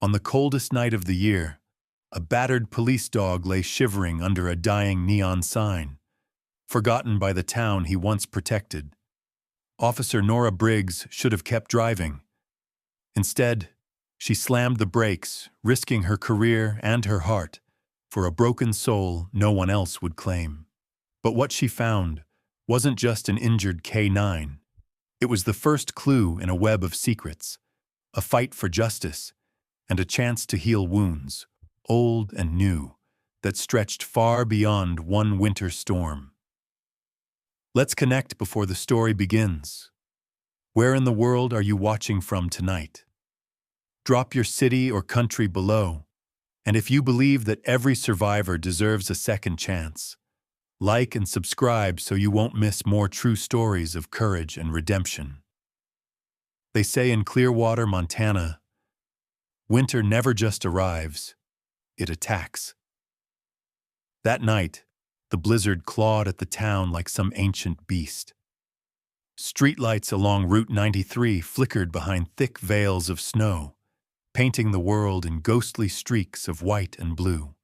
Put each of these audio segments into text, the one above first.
On the coldest night of the year, a battered police dog lay shivering under a dying neon sign, forgotten by the town he once protected. Officer Nora Briggs should have kept driving. Instead, she slammed the brakes, risking her career and her heart for a broken soul no one else would claim. But what she found wasn't just an injured K9. It was the first clue in a web of secrets, a fight for justice, and a chance to heal wounds, old and new, that stretched far beyond one winter storm. Let's connect before the story begins. Where in the world are you watching from tonight? Drop your city or country below, and if you believe that every survivor deserves a second chance, like and subscribe so you won't miss more true stories of courage and redemption. They say in Clearwater, Montana, winter never just arrives, it attacks. That night, the blizzard clawed at the town like some ancient beast. Streetlights along Route 93 flickered behind thick veils of snow, painting the world in ghostly streaks of white and blue.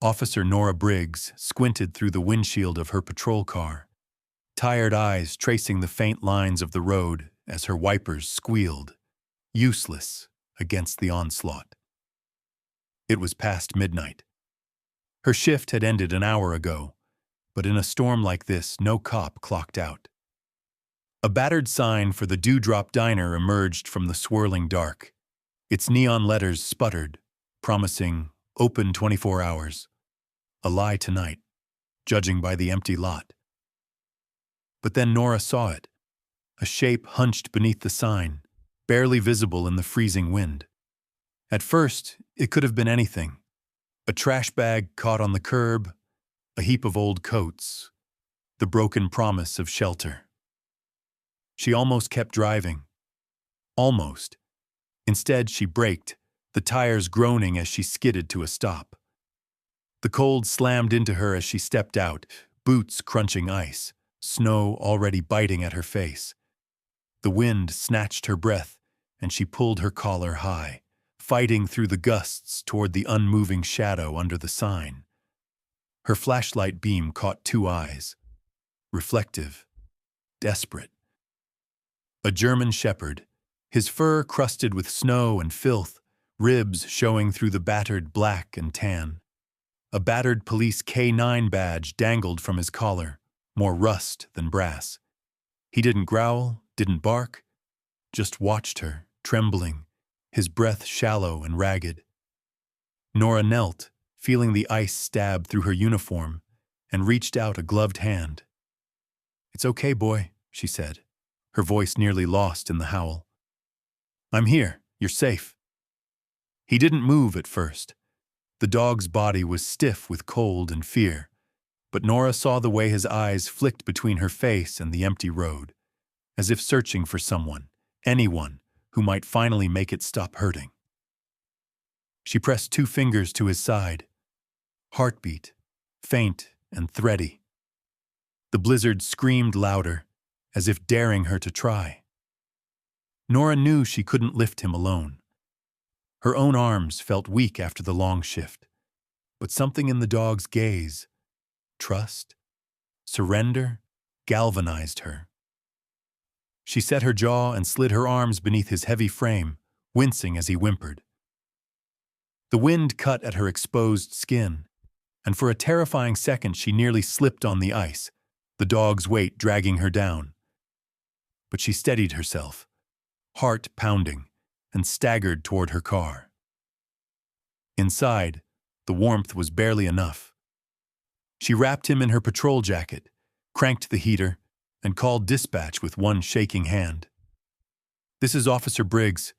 Officer Nora Briggs squinted through the windshield of her patrol car, tired eyes tracing the faint lines of the road as her wipers squealed, useless against the onslaught. It was past midnight. Her shift had ended an hour ago, but in a storm like this, no cop clocked out. A battered sign for the Dewdrop Diner emerged from the swirling dark. Its neon letters sputtered, promising open 24 hours. A lie tonight, judging by the empty lot. But then Nora saw it, a shape hunched beneath the sign, barely visible in the freezing wind. At first, it could have been anything. A trash bag caught on the curb, a heap of old coats, the broken promise of shelter. She almost kept driving. Almost. Instead, she braked, the tires groaning as she skidded to a stop. The cold slammed into her as she stepped out, boots crunching ice, snow already biting at her face. The wind snatched her breath, and she pulled her collar high, fighting through the gusts toward the unmoving shadow under the sign. Her flashlight beam caught two eyes, reflective, desperate. A German shepherd, his fur crusted with snow and filth, ribs showing through the battered black and tan. A battered police K9 badge dangled from his collar, more rust than brass. He didn't growl, didn't bark, just watched her, trembling, his breath shallow and ragged. Nora knelt, feeling the ice stab through her uniform, and reached out a gloved hand. "It's okay, boy," she said, her voice nearly lost in the howl. "I'm here, you're safe." He didn't move at first. The dog's body was stiff with cold and fear, but Nora saw the way his eyes flicked between her face and the empty road, as if searching for someone, anyone, who might finally make it stop hurting. She pressed two fingers to his side, heartbeat, faint and thready. The blizzard screamed louder, as if daring her to try. Nora knew she couldn't lift him alone. Her own arms felt weak after the long shift, but something in the dog's gaze, trust, surrender, galvanized her. She set her jaw and slid her arms beneath his heavy frame, wincing as he whimpered. The wind cut at her exposed skin, and for a terrifying second she nearly slipped on the ice, the dog's weight dragging her down. But she steadied herself, heart pounding, and staggered toward her car. Inside, the warmth was barely enough. She wrapped him in her patrol jacket, cranked the heater, and called dispatch with one shaking hand. "This is Officer Briggs.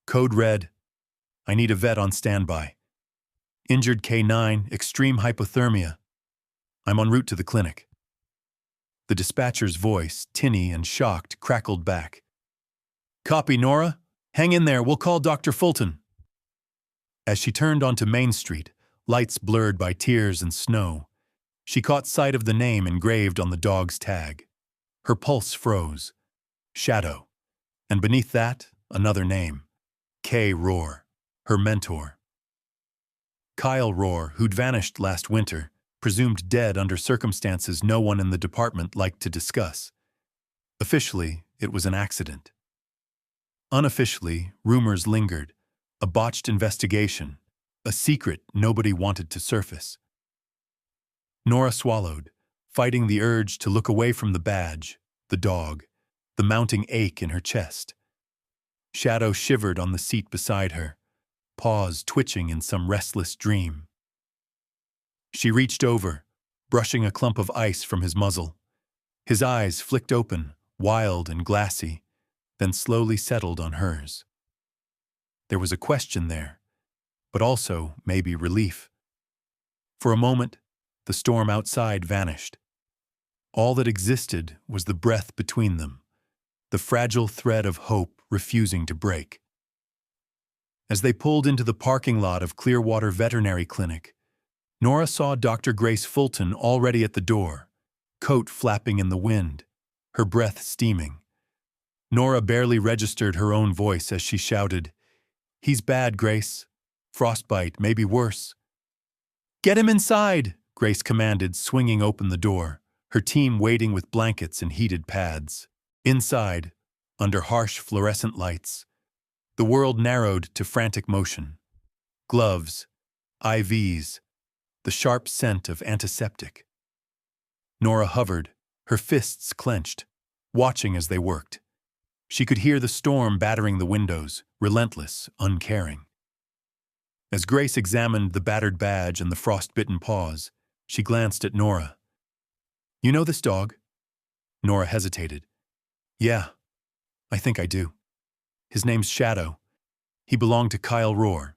Code red. I need a vet on standby. Injured K9, extreme hypothermia. I'm en route to the clinic." The dispatcher's voice, tinny and shocked, crackled back. "Copy, Nora. Hang in there, we'll call Dr. Fulton." As she turned onto Main Street, lights blurred by tears and snow, she caught sight of the name engraved on the dog's tag. Her pulse froze. Shadow. And beneath that, another name. K. Roar. her mentor. Kyle Rohr, who'd vanished last winter, presumed dead under circumstances no one in the department liked to discuss. Officially, it was an accident. Unofficially, rumors lingered, a botched investigation, a secret nobody wanted to surface. Nora swallowed, fighting the urge to look away from the badge, the dog, the mounting ache in her chest. Shadow shivered on the seat beside her, paws twitching in some restless dream. She reached over, brushing a clump of ice from his muzzle. His eyes flicked open, wild and glassy, then slowly settled on hers. There was a question there, but also maybe relief. For a moment, the storm outside vanished. All that existed was the breath between them, the fragile thread of hope refusing to break. As they pulled into the parking lot of Clearwater Veterinary Clinic, Nora saw Dr. Grace Fulton already at the door, coat flapping in the wind, her breath steaming. Nora barely registered her own voice as she shouted, "He's bad, Grace. Frostbite, maybe worse." "Get him inside," Grace commanded, swinging open the door, her team waiting with blankets and heated pads. Inside, under harsh fluorescent lights, the world narrowed to frantic motion. Gloves, IVs, the sharp scent of antiseptic. Nora hovered, her fists clenched, watching as they worked. She could hear the storm battering the windows, relentless, uncaring. As Grace examined the battered badge and the frost-bitten paws, she glanced at Nora. "You know this dog?" Nora hesitated. "Yeah, I think I do. His name's Shadow. He belonged to Kyle Rohr."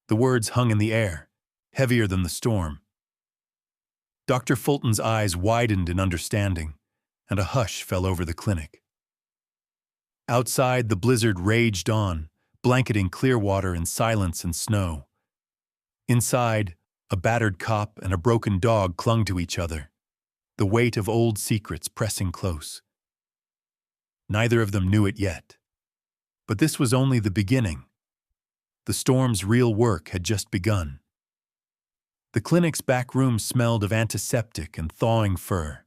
The words hung in the air, heavier than the storm. Dr. Fulton's eyes widened in understanding, and a hush fell over the clinic. Outside, the blizzard raged on, blanketing Clearwater in silence and snow. Inside, a battered cop and a broken dog clung to each other, the weight of old secrets pressing close. Neither of them knew it yet. But this was only the beginning. The storm's real work had just begun. The clinic's back room smelled of antiseptic and thawing fur.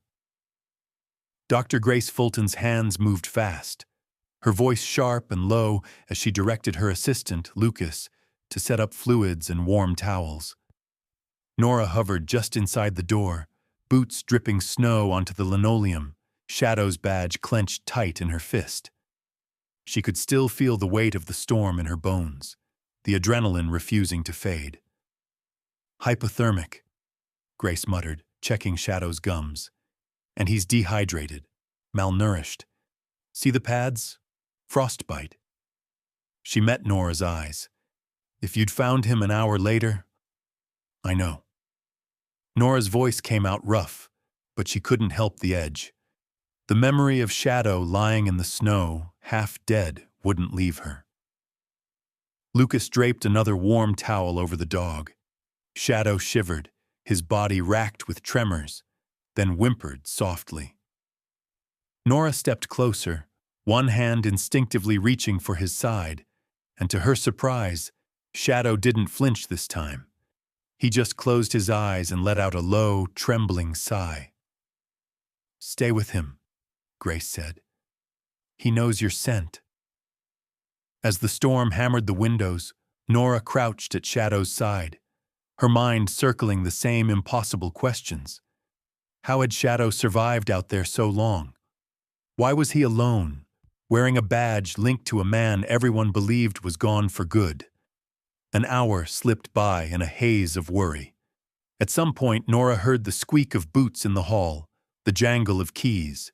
Dr. Grace Fulton's hands moved fast, her voice sharp and low as she directed her assistant, Lucas, to set up fluids and warm towels. Nora hovered just inside the door, boots dripping snow onto the linoleum, Shadow's badge clenched tight in her fist. She could still feel the weight of the storm in her bones, the adrenaline refusing to fade. "Hypothermic," Grace muttered, checking Shadow's gums. "And he's dehydrated, malnourished. See the pads? Frostbite." She met Nora's eyes. "If you'd found him an hour later..." "I know." Nora's voice came out rough, but she couldn't help the edge. The memory of Shadow lying in the snow, half dead, wouldn't leave her. Lucas draped another warm towel over the dog. Shadow shivered, his body racked with tremors, then whimpered softly. Nora stepped closer, one hand instinctively reaching for his side, and to her surprise, Shadow didn't flinch this time. He just closed his eyes and let out a low, trembling sigh. "Stay with him," Grace said. "He knows your scent." As the storm hammered the windows, Nora crouched at Shadow's side, her mind circling the same impossible questions. How had Shadow survived out there so long? Why was he alone, wearing a badge linked to a man everyone believed was gone for good? An hour slipped by in a haze of worry. At some point, Nora heard the squeak of boots in the hall, the jangle of keys.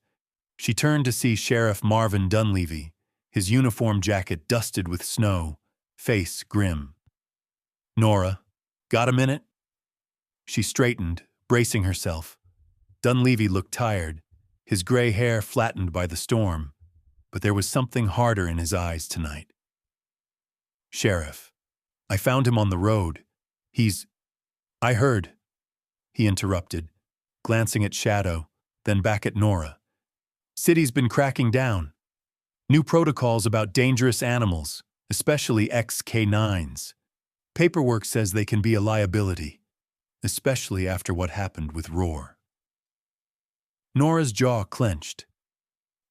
She turned to see Sheriff Marvin Dunleavy, his uniform jacket dusted with snow, face grim. "Nora, got a minute?" She straightened, bracing herself. Dunleavy looked tired, his gray hair flattened by the storm, but there was something harder in his eyes tonight. "Sheriff, I found him on the road. He's..." "I heard," he interrupted, glancing at Shadow, then back at Nora. "City's been cracking down. New protocols about dangerous animals, especially ex-K9s. Paperwork says they can be a liability, especially after what happened with Roar. Nora's jaw clenched.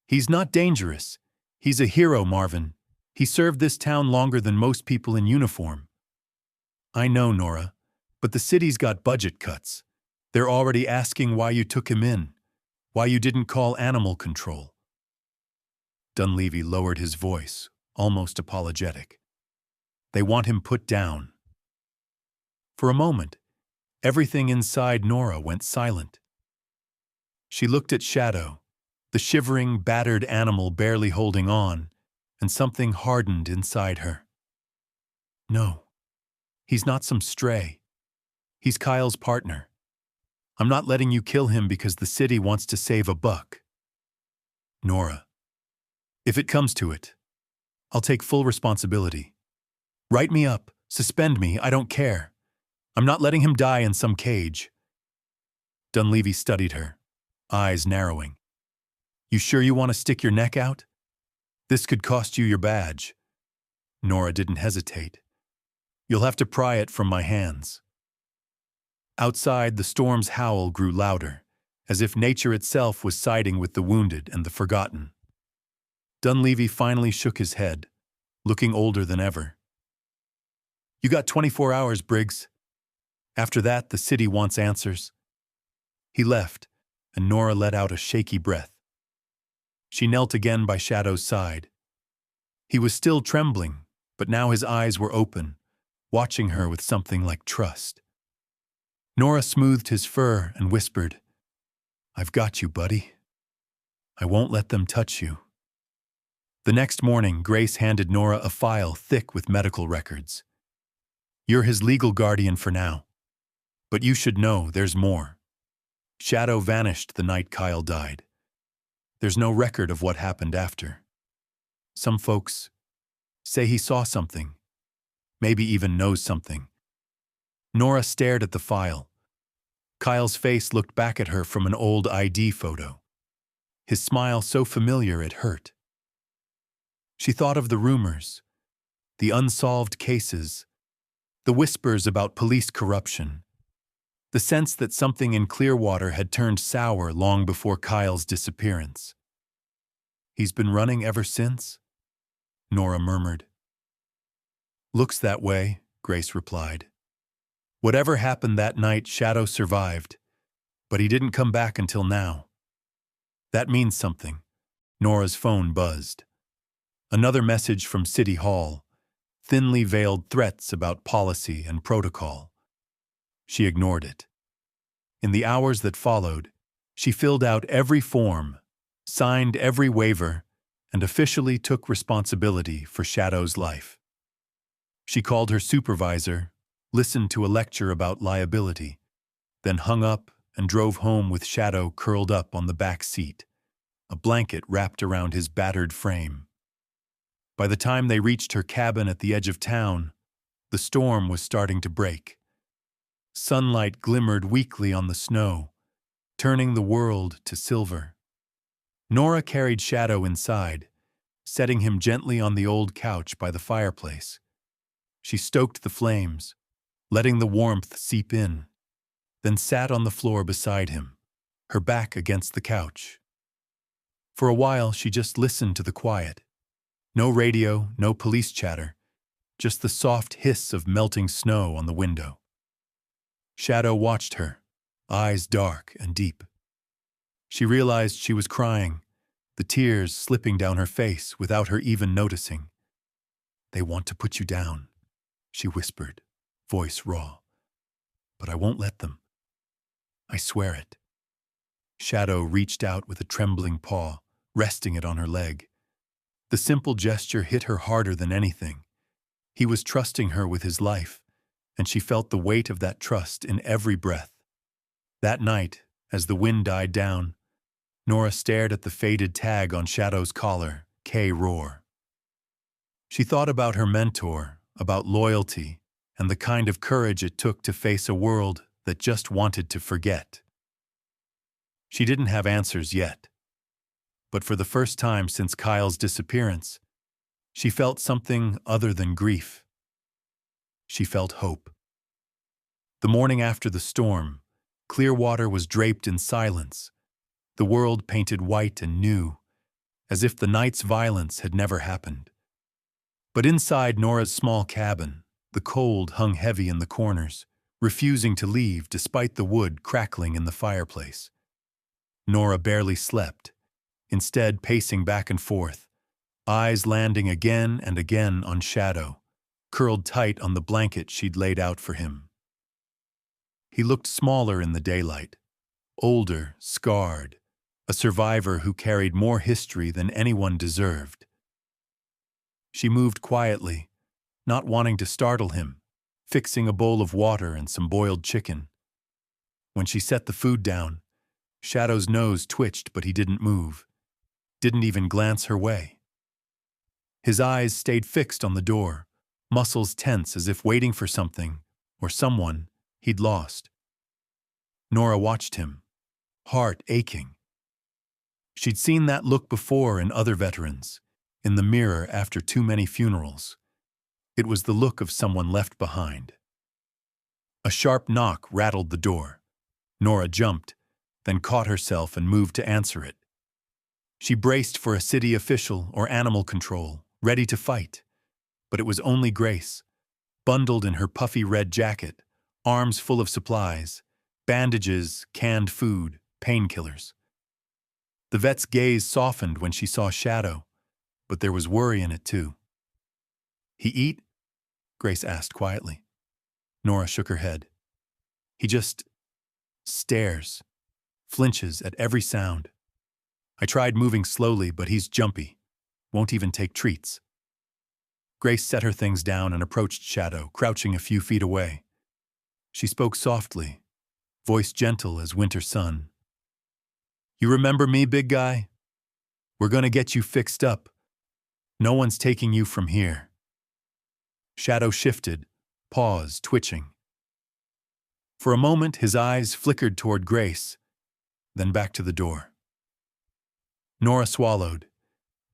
He's not dangerous. He's a hero, Marvin. He served this town longer than most people in uniform. I know, Nora, but the city's got budget cuts. They're already asking why you took him in, why you didn't call animal control. Dunleavy lowered his voice, almost apologetic. They want him put down. For a moment, everything inside Nora went silent. She looked at Shadow, the shivering, battered animal barely holding on, and something hardened inside her. No, he's not some stray. He's Kyle's partner. I'm not letting you kill him because the city wants to save a buck. Nora, if it comes to it, I'll take full responsibility. Write me up, suspend me, I don't care. I'm not letting him die in some cage. Dunleavy studied her, eyes narrowing. You sure you want to stick your neck out? This could cost you your badge. Nora didn't hesitate. You'll have to pry it from my hands. Outside, the storm's howl grew louder, as if nature itself was siding with the wounded and the forgotten. Dunleavy finally shook his head, looking older than ever. You got 24 hours, Briggs. After that, the city wants answers. He left, and Nora let out a shaky breath. She knelt again by Shadow's side. He was still trembling, but now his eyes were open, watching her with something like trust. Nora smoothed his fur and whispered, I've got you, buddy. I won't let them touch you. The next morning, Grace handed Nora a file thick with medical records. You're his legal guardian for now. But you should know there's more. Shadow vanished the night Kyle died. There's no record of what happened after. Some folks say he saw something, maybe even knows something. Nora stared at the file. Kyle's face looked back at her from an old ID photo. His smile so familiar it hurt. She thought of the rumors, the unsolved cases, the whispers about police corruption, the sense that something in Clearwater had turned sour long before Kyle's disappearance. He's been running ever since? Nora murmured. Looks that way, Grace replied. Whatever happened that night, Shadow survived, but he didn't come back until now. That means something. Nora's phone buzzed. Another message from City Hall, thinly veiled threats about policy and protocol. She ignored it. In the hours that followed, she filled out every form, signed every waiver, and officially took responsibility for Shadow's life. She called her supervisor, listened to a lecture about liability, then hung up and drove home with Shadow curled up on the back seat, a blanket wrapped around his battered frame. By the time they reached her cabin at the edge of town, the storm was starting to break. Sunlight glimmered weakly on the snow, turning the world to silver. Nora carried Shadow inside, setting him gently on the old couch by the fireplace. She stoked the flames, letting the warmth seep in, then sat on the floor beside him, her back against the couch. For a while, she just listened to the quiet. No radio, no police chatter, just the soft hiss of melting snow on the window. Shadow watched her, eyes dark and deep. She realized she was crying, the tears slipping down her face without her even noticing. They want to put you down, she whispered, voice raw. But I won't let them. I swear it. Shadow reached out with a trembling paw, resting it on her leg. The simple gesture hit her harder than anything. He was trusting her with his life, and she felt the weight of that trust in every breath. That night, as the wind died down, Nora stared at the faded tag on Shadow's collar, K. Roar. She thought about her mentor, about loyalty, and the kind of courage it took to face a world that just wanted to forget. She didn't have answers yet. But for the first time since Kyle's disappearance, She felt something other than grief. She felt hope. The morning after the storm, Clearwater was draped in silence, the world painted white and new, as if the night's violence had never happened. But inside Nora's small cabin, the cold hung heavy in the corners, refusing to leave despite the wood crackling in the fireplace. Nora barely slept, instead pacing back and forth, eyes landing again and again on Shadow, curled tight on the blanket she'd laid out for him. He looked smaller in the daylight, older, scarred, a survivor who carried more history than anyone deserved. She moved quietly, not wanting to startle him, fixing a bowl of water and some boiled chicken. When she set the food down, Shadow's nose twitched, but he didn't move, didn't even glance her way. His eyes stayed fixed on the door, muscles tense as if waiting for something, or someone, he'd lost. Nora watched him, heart aching. She'd seen that look before in other veterans, in the mirror after too many funerals. It was the look of someone left behind. A sharp knock rattled the door. Nora jumped, then caught herself and moved to answer it. She braced for a city official or animal control, ready to fight. But it was only Grace, bundled in her puffy red jacket, arms full of supplies, bandages, canned food, painkillers. The vet's gaze softened when she saw Shadow, but there was worry in it too. "He eat?" Grace asked quietly. Nora shook her head. "He just stares, flinches at every sound. I tried moving slowly, but he's jumpy, won't even take treats." Grace set her things down and approached Shadow, crouching a few feet away. She spoke softly, voice gentle as winter sun. "You remember me, big guy? We're gonna get you fixed up. No one's taking you from here." Shadow shifted, paused, twitching. For a moment, his eyes flickered toward Grace, then back to the door. Nora swallowed,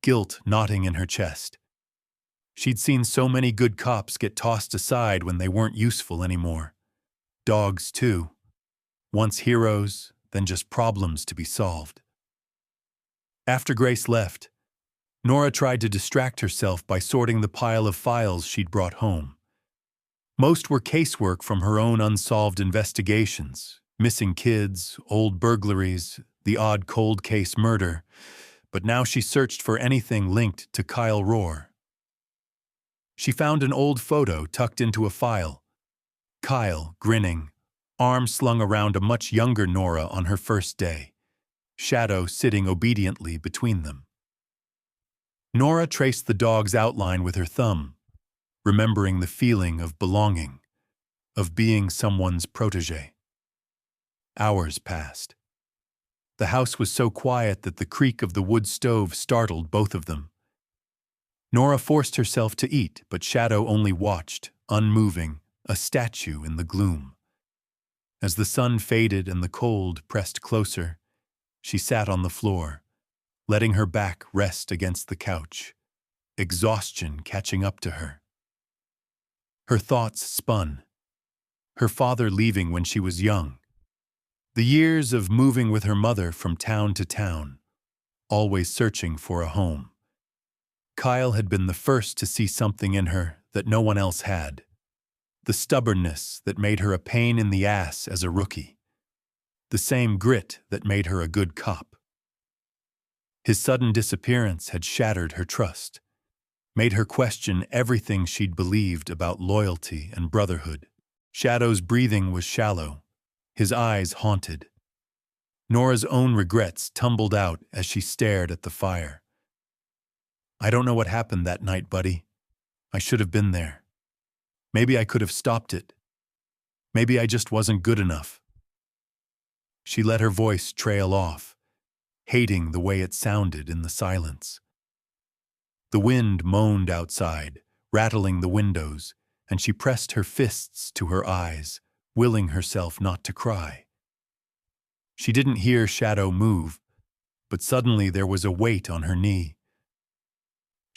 guilt knotting in her chest. She'd seen so many good cops get tossed aside when they weren't useful anymore. Dogs, too. Once heroes, then just problems to be solved. After Grace left, Nora tried to distract herself by sorting the pile of files she'd brought home. Most were casework from her own unsolved investigations, missing kids, old burglaries, the odd cold case murder, but now she searched for anything linked to Kyle Rohr. She found an old photo tucked into a file. Kyle, grinning, arms slung around a much younger Nora on her first day, Shadow sitting obediently between them. Nora traced the dog's outline with her thumb, remembering the feeling of belonging, of being someone's protege. Hours passed. The house was so quiet that the creak of the wood stove startled both of them. Nora forced herself to eat, but Shadow only watched, unmoving, a statue in the gloom. As the sun faded and the cold pressed closer, she sat on the floor, letting her back rest against the couch, exhaustion catching up to her. Her thoughts spun. Her father leaving when she was young. The years of moving with her mother from town to town, always searching for a home. Kyle had been the first to see something in her that no one else had. The stubbornness that made her a pain in the ass as a rookie. The same grit that made her a good cop. His sudden disappearance had shattered her trust, made her question everything she'd believed about loyalty and brotherhood. Shadow's breathing was shallow, his eyes haunted. Nora's own regrets tumbled out as she stared at the fire. "I don't know what happened that night, buddy. I should have been there. Maybe I could have stopped it. Maybe I just wasn't good enough." She let her voice trail off, hating the way it sounded in the silence. The wind moaned outside, rattling the windows, and she pressed her fists to her eyes, willing herself not to cry. She didn't hear Shadow move, but suddenly there was a weight on her knee.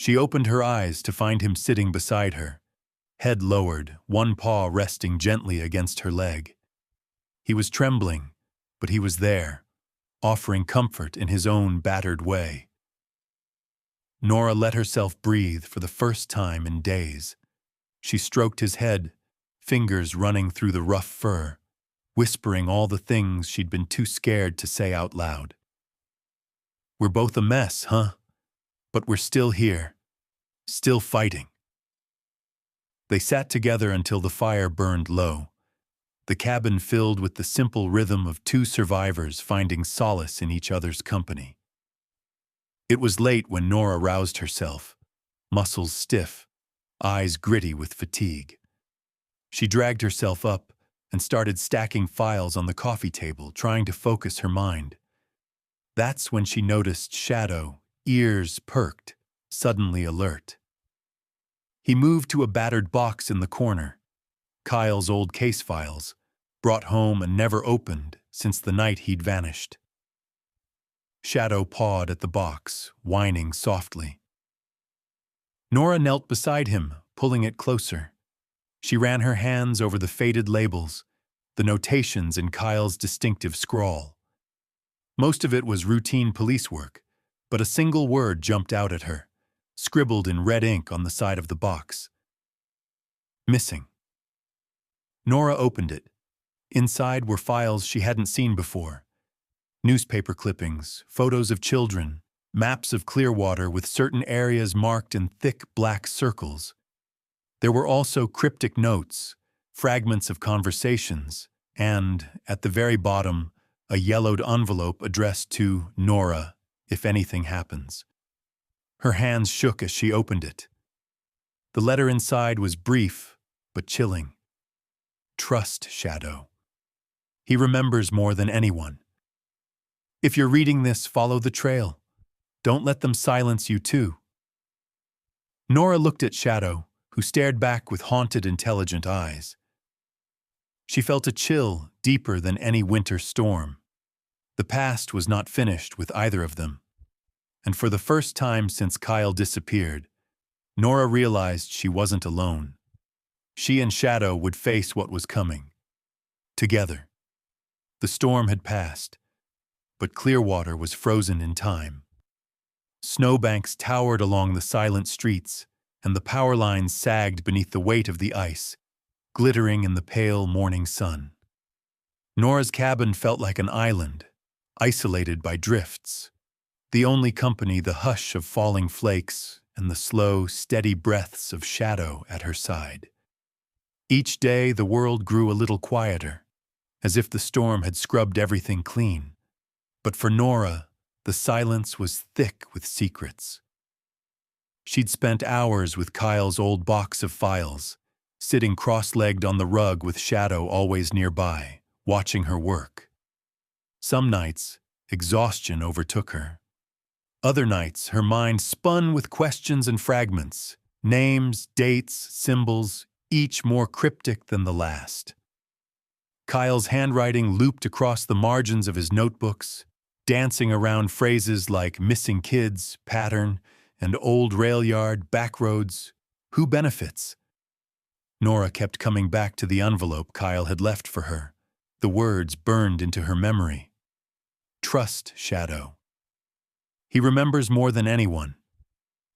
She opened her eyes to find him sitting beside her, head lowered, one paw resting gently against her leg. He was trembling, but he was there, offering comfort in his own battered way. Nora let herself breathe for the first time in days. She stroked his head, fingers running through the rough fur, whispering all the things she'd been too scared to say out loud. "We're both a mess, huh? But we're still here, still fighting." They sat together until the fire burned low, the cabin filled with the simple rhythm of two survivors finding solace in each other's company. It was late when Nora roused herself, muscles stiff, eyes gritty with fatigue. She dragged herself up and started stacking files on the coffee table, trying to focus her mind. That's when she noticed Shadow, ears perked, suddenly alert. He moved to a battered box in the corner, Kyle's old case files, brought home and never opened since the night he'd vanished. Shadow pawed at the box, whining softly. Nora knelt beside him, pulling it closer. She ran her hands over the faded labels, the notations in Kyle's distinctive scrawl. Most of it was routine police work, but a single word jumped out at her, scribbled in red ink on the side of the box. Missing. Nora opened it. Inside were files she hadn't seen before. Newspaper clippings, photos of children, maps of Clearwater with certain areas marked in thick black circles. There were also cryptic notes, fragments of conversations, and, at the very bottom, a yellowed envelope addressed to Nora, if anything happens. Her hands shook as she opened it. The letter inside was brief, but chilling. Trust Shadow. He remembers more than anyone. If you're reading this, follow the trail. Don't let them silence you too. Nora looked at Shadow, who stared back with haunted, intelligent eyes. She felt a chill deeper than any winter storm. The past was not finished with either of them. And for the first time since Kyle disappeared, Nora realized she wasn't alone. She and Shadow would face what was coming. Together. The storm had passed, but Clearwater was frozen in time. Snowbanks towered along the silent streets, and the power lines sagged beneath the weight of the ice, glittering in the pale morning sun. Nora's cabin felt like an island, isolated by drifts. The only company the hush of falling flakes and the slow, steady breaths of Shadow at her side. Each day the world grew a little quieter, as if the storm had scrubbed everything clean. But for Nora, the silence was thick with secrets. She'd spent hours with Kyle's old box of files, sitting cross-legged on the rug with Shadow always nearby, watching her work. Some nights, exhaustion overtook her. Other nights, her mind spun with questions and fragments, names, dates, symbols, each more cryptic than the last. Kyle's handwriting looped across the margins of his notebooks, dancing around phrases like missing kids, pattern, and old rail yard, backroads. Who benefits? Nora kept coming back to the envelope Kyle had left for her. The words burned into her memory. Trust Shadow. He remembers more than anyone.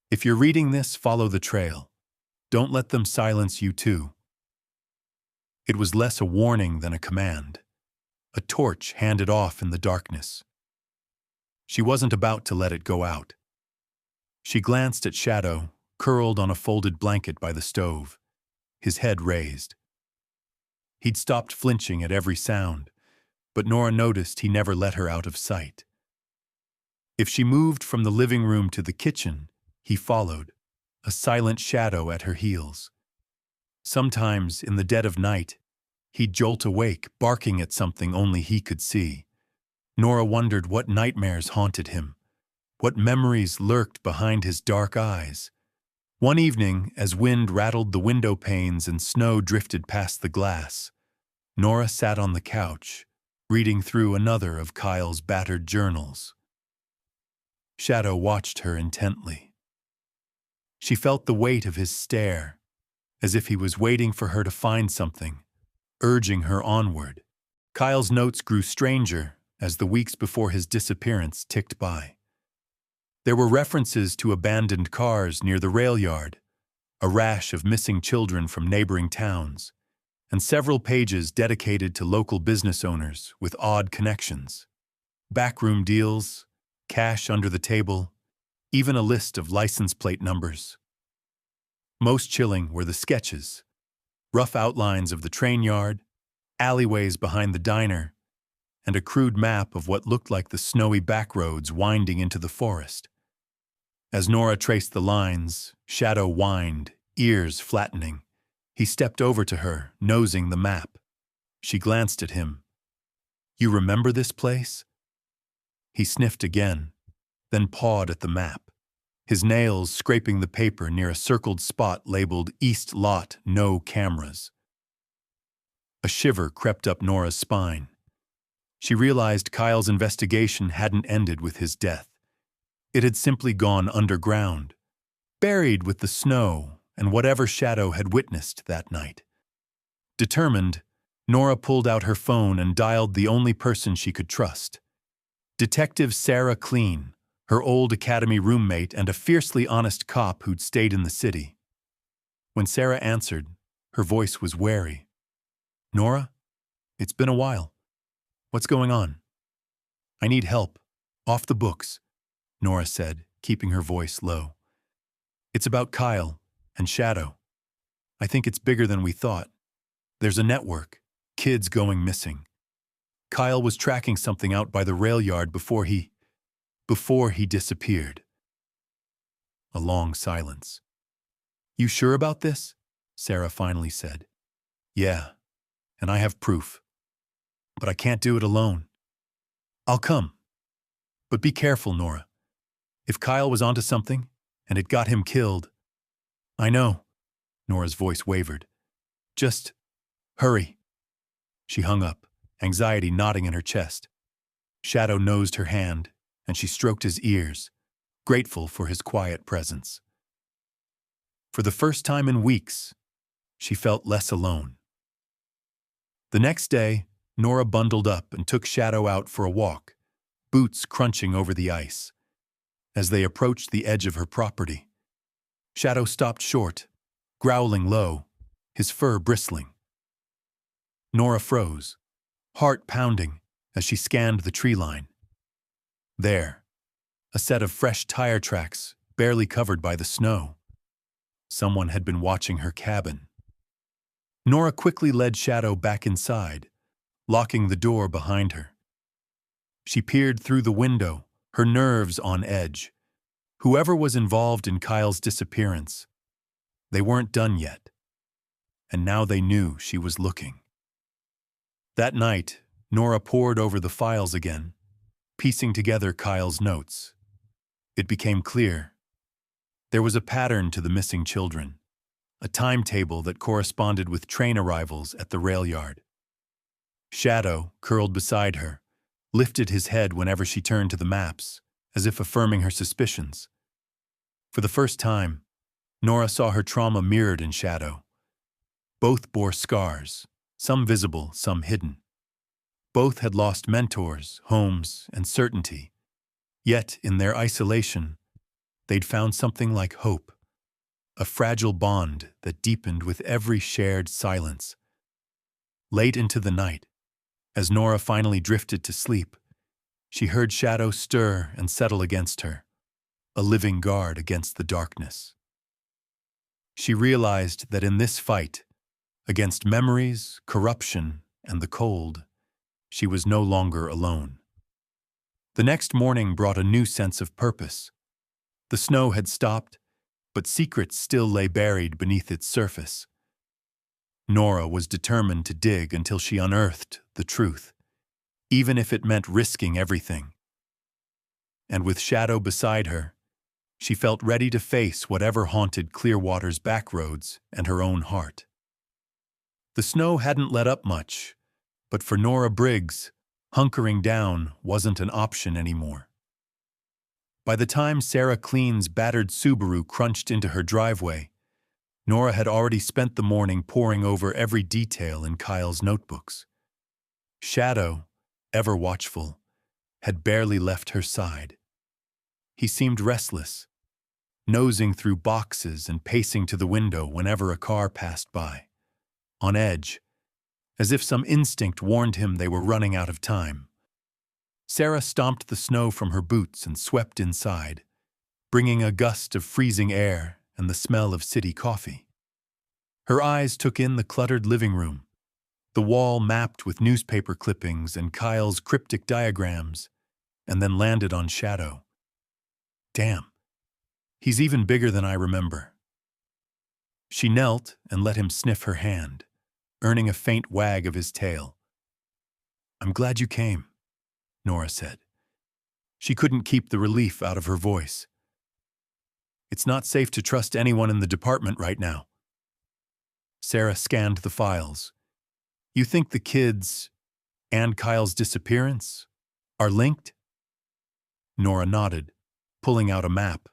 If you're reading this, follow the trail. Don't let them silence you too. It was less a warning than a command, a torch handed off in the darkness. She wasn't about to let it go out. She glanced at Shadow, curled on a folded blanket by the stove, his head raised. He'd stopped flinching at every sound, but Nora noticed he never let her out of sight. If she moved from the living room to the kitchen, he followed, a silent shadow at her heels. Sometimes, in the dead of night, he'd jolt awake, barking at something only he could see. Nora wondered what nightmares haunted him, what memories lurked behind his dark eyes. One evening, as wind rattled the window panes and snow drifted past the glass, Nora sat on the couch, reading through another of Kyle's battered journals. Shadow watched her intently. She felt the weight of his stare, as if he was waiting for her to find something, urging her onward. Kyle's notes grew stranger as the weeks before his disappearance ticked by. There were references to abandoned cars near the rail yard, a rash of missing children from neighboring towns, and several pages dedicated to local business owners with odd connections. Backroom deals, cash under the table, even a list of license plate numbers. Most chilling were the sketches, rough outlines of the train yard, alleyways behind the diner, and a crude map of what looked like the snowy backroads winding into the forest. As Nora traced the lines, Shadow whined, ears flattening. He stepped over to her, nosing the map. She glanced at him. "You remember this place?" He sniffed again, then pawed at the map, his nails scraping the paper near a circled spot labeled East Lot, No Cameras. A shiver crept up Nora's spine. She realized Kyle's investigation hadn't ended with his death. It had simply gone underground, buried with the snow and whatever Shadow had witnessed that night. Determined, Nora pulled out her phone and dialed the only person she could trust. Detective Sarah Clean, her old academy roommate and a fiercely honest cop who'd stayed in the city. When Sarah answered, her voice was wary. "Nora, it's been a while. What's going on?" "I need help. Off the books," Nora said, keeping her voice low. "It's about Kyle and Shadow. I think it's bigger than we thought. There's a network, kids going missing. Kyle was tracking something out by the rail yard before he disappeared." A long silence. "You sure about this?" Sarah finally said. "Yeah, and I have proof. But I can't do it alone. I'll come. But be careful, Nora. If Kyle was onto something, and it got him killed—" "I know," Nora's voice wavered. "Just hurry." She hung up, anxiety knotting in her chest. Shadow nosed her hand, and she stroked his ears, grateful for his quiet presence. For the first time in weeks, she felt less alone. The next day, Nora bundled up and took Shadow out for a walk, boots crunching over the ice. As they approached the edge of her property, Shadow stopped short, growling low, his fur bristling. Nora froze, heart pounding as she scanned the tree line. There, a set of fresh tire tracks barely covered by the snow. Someone had been watching her cabin. Nora quickly led Shadow back inside, locking the door behind her. She peered through the window, her nerves on edge. Whoever was involved in Kyle's disappearance, they weren't done yet. And now they knew she was looking. That night, Nora pored over the files again, piecing together Kyle's notes. It became clear. There was a pattern to the missing children, a timetable that corresponded with train arrivals at the rail yard. Shadow, curled beside her, lifted his head whenever she turned to the maps, as if affirming her suspicions. For the first time, Nora saw her trauma mirrored in Shadow. Both bore scars, some visible, some hidden. Both had lost mentors, homes, and certainty. Yet, in their isolation, they'd found something like hope, a fragile bond that deepened with every shared silence. Late into the night, as Nora finally drifted to sleep, she heard Shadow stir and settle against her, a living guard against the darkness. She realized that in this fight, against memories, corruption, and the cold, she was no longer alone. The next morning brought a new sense of purpose. The snow had stopped, but secrets still lay buried beneath its surface. Nora was determined to dig until she unearthed the truth, even if it meant risking everything. And with Shadow beside her, she felt ready to face whatever haunted Clearwater's backroads and her own heart. The snow hadn't let up much, but for Nora Briggs, hunkering down wasn't an option anymore. By the time Sarah Clean's battered Subaru crunched into her driveway, Nora had already spent the morning poring over every detail in Kyle's notebooks. Shadow, ever watchful, had barely left her side. He seemed restless, nosing through boxes and pacing to the window whenever a car passed by, on edge, as if some instinct warned him they were running out of time. Sarah stomped the snow from her boots and swept inside, bringing a gust of freezing air and the smell of city coffee. Her eyes took in the cluttered living room, the wall mapped with newspaper clippings and Kyle's cryptic diagrams, and then landed on Shadow. Damn, he's even bigger than I remember. She knelt and let him sniff her hand, earning a faint wag of his tail. I'm glad you came, Nora said. She couldn't keep the relief out of her voice. It's not safe to trust anyone in the department right now. Sarah scanned the files. You think the kids and Kyle's disappearance are linked? Nora nodded, pulling out a map.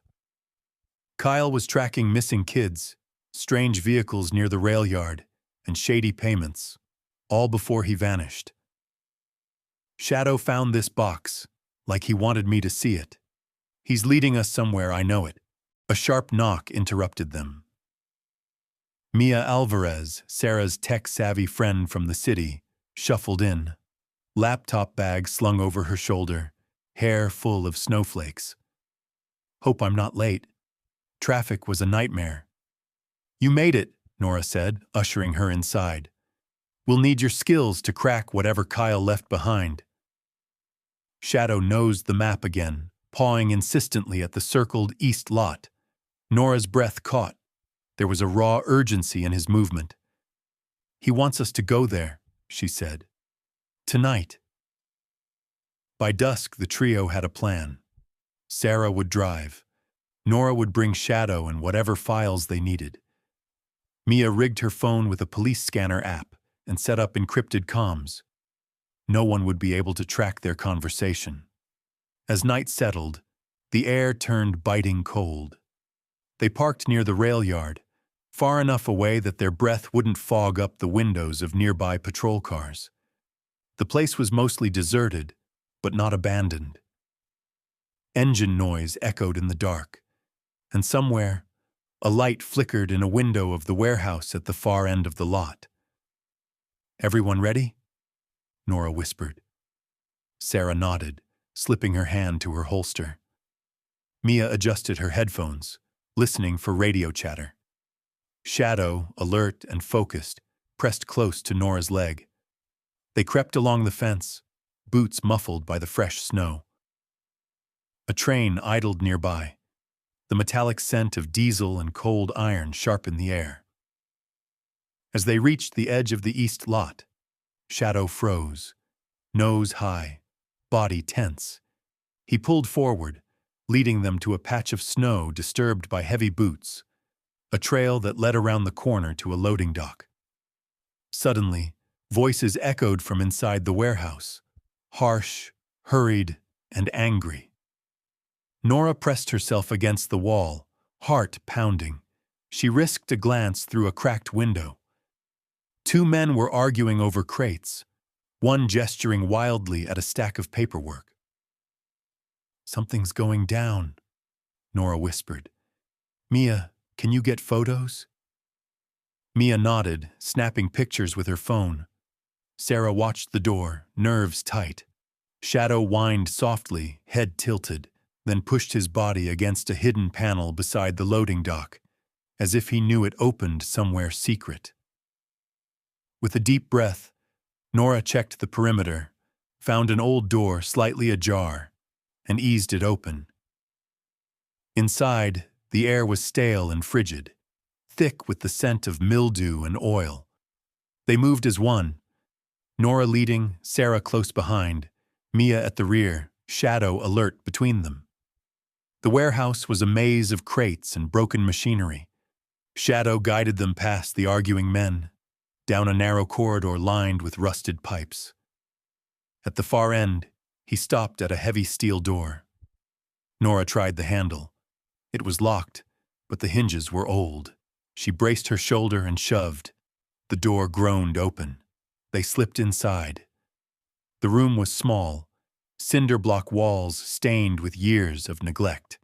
Kyle was tracking missing kids, strange vehicles near the rail yard, and shady payments, all before he vanished. Shadow found this box, like he wanted me to see it. He's leading us somewhere, I know it. A sharp knock interrupted them. Mia Alvarez, Sarah's tech-savvy friend from the city, shuffled in, laptop bag slung over her shoulder, hair full of snowflakes. Hope I'm not late. Traffic was a nightmare. You made it, Nora said, ushering her inside. We'll need your skills to crack whatever Kyle left behind. Shadow nosed the map again, pawing insistently at the circled east lot. Nora's breath caught. There was a raw urgency in his movement. He wants us to go there, she said. Tonight. By dusk, the trio had a plan. Sarah would drive. Nora would bring Shadow and whatever files they needed. Mia rigged her phone with a police scanner app and set up encrypted comms. No one would be able to track their conversation. As night settled, the air turned biting cold. They parked near the rail yard, far enough away that their breath wouldn't fog up the windows of nearby patrol cars. The place was mostly deserted, but not abandoned. Engine noise echoed in the dark, and somewhere, a light flickered in a window of the warehouse at the far end of the lot. Everyone ready? Nora whispered. Sarah nodded, slipping her hand to her holster. Mia adjusted her headphones, listening for radio chatter. Shadow, alert and focused, pressed close to Nora's leg. They crept along the fence, boots muffled by the fresh snow. A train idled nearby. The metallic scent of diesel and cold iron sharpened the air. As they reached the edge of the east lot, Shadow froze, nose high, body tense. He pulled forward, leading them to a patch of snow disturbed by heavy boots, a trail that led around the corner to a loading dock. Suddenly, voices echoed from inside the warehouse, harsh, hurried, and angry. Nora pressed herself against the wall, heart pounding. She risked a glance through a cracked window. Two men were arguing over crates, one gesturing wildly at a stack of paperwork. Something's going down, Nora whispered. Mia, can you get photos? Mia nodded, snapping pictures with her phone. Sarah watched the door, nerves tight. Shadow whined softly, head tilted, then pushed his body against a hidden panel beside the loading dock, as if he knew it opened somewhere secret. With a deep breath, Nora checked the perimeter, found an old door slightly ajar, and eased it open. Inside, the air was stale and frigid, thick with the scent of mildew and oil. They moved as one, Nora leading, Sarah close behind, Mia at the rear, Shadow alert between them. The warehouse was a maze of crates and broken machinery. Shadow guided them past the arguing men, down a narrow corridor lined with rusted pipes. At the far end, he stopped at a heavy steel door. Nora tried the handle. It was locked, but the hinges were old. She braced her shoulder and shoved. The door groaned open. They slipped inside. The room was small, cinder block walls stained with years of neglect.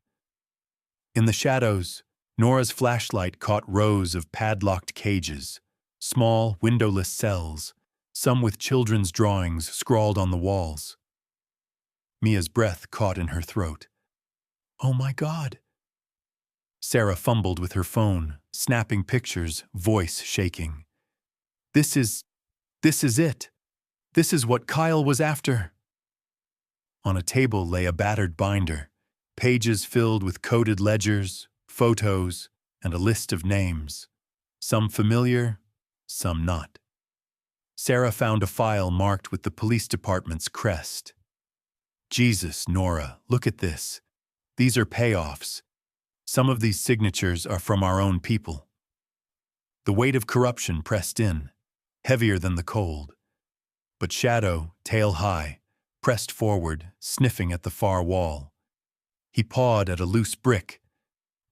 In the shadows, Nora's flashlight caught rows of padlocked cages, small, windowless cells, some with children's drawings scrawled on the walls. Mia's breath caught in her throat. "Oh my God!" Sarah fumbled with her phone, snapping pictures, voice shaking. This is it. This is what Kyle was after." On a table lay a battered binder, pages filled with coded ledgers, photos, and a list of names, some familiar, some not. Sarah found a file marked with the police department's crest. "Jesus, Nora, look at this. These are payoffs. Some of these signatures are from our own people." The weight of corruption pressed in, heavier than the cold. But Shadow, tail high, pressed forward, sniffing at the far wall. He pawed at a loose brick.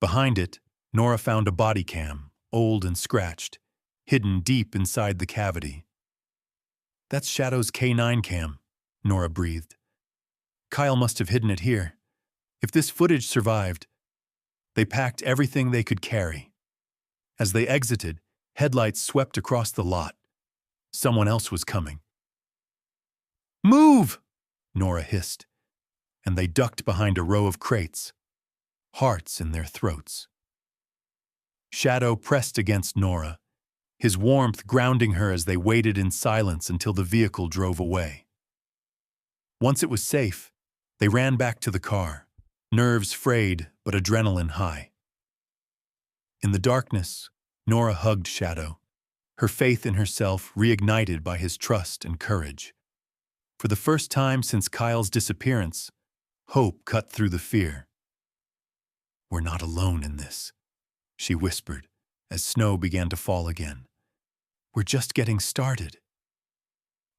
Behind it, Nora found a body cam, old and scratched, hidden deep inside the cavity. "That's Shadow's K9 cam," Nora breathed. "Kyle must have hidden it here. If this footage survived..." They packed everything they could carry. As they exited, headlights swept across the lot. Someone else was coming. "Move!" Nora hissed, and they ducked behind a row of crates, hearts in their throats. Shadow pressed against Nora, his warmth grounding her as they waited in silence until the vehicle drove away. Once it was safe, they ran back to the car, nerves frayed but adrenaline high. In the darkness, Nora hugged Shadow, her faith in herself reignited by his trust and courage. For the first time since Kyle's disappearance, hope cut through the fear. "We're not alone in this," she whispered as snow began to fall again. "We're just getting started."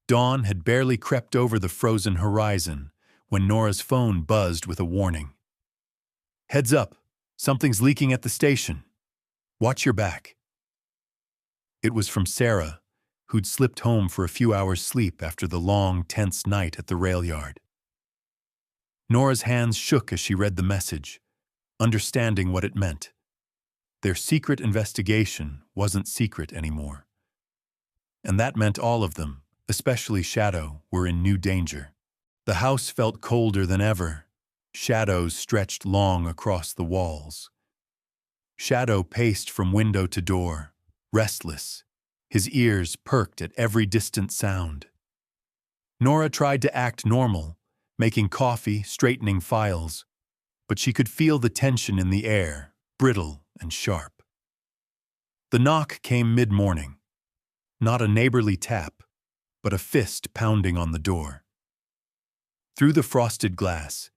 Dawn had barely crept over the frozen horizon when Nora's phone buzzed with a warning. "Heads up, something's leaking at the station. Watch your back." It was from Sarah, who'd slipped home for a few hours' sleep after the long, tense night at the rail yard. Nora's hands shook as she read the message, understanding what it meant. Their secret investigation wasn't secret anymore. And that meant all of them, especially Shadow, were in new danger. The house felt colder than ever. Shadows stretched long across the walls. Shadow paced from window to door, restless, his ears perked at every distant sound. Nora tried to act normal, making coffee, straightening files, but she could feel the tension in the air, brittle and sharp. The knock came mid-morning. Not a neighborly tap, but a fist pounding on the door. Through the frosted glass,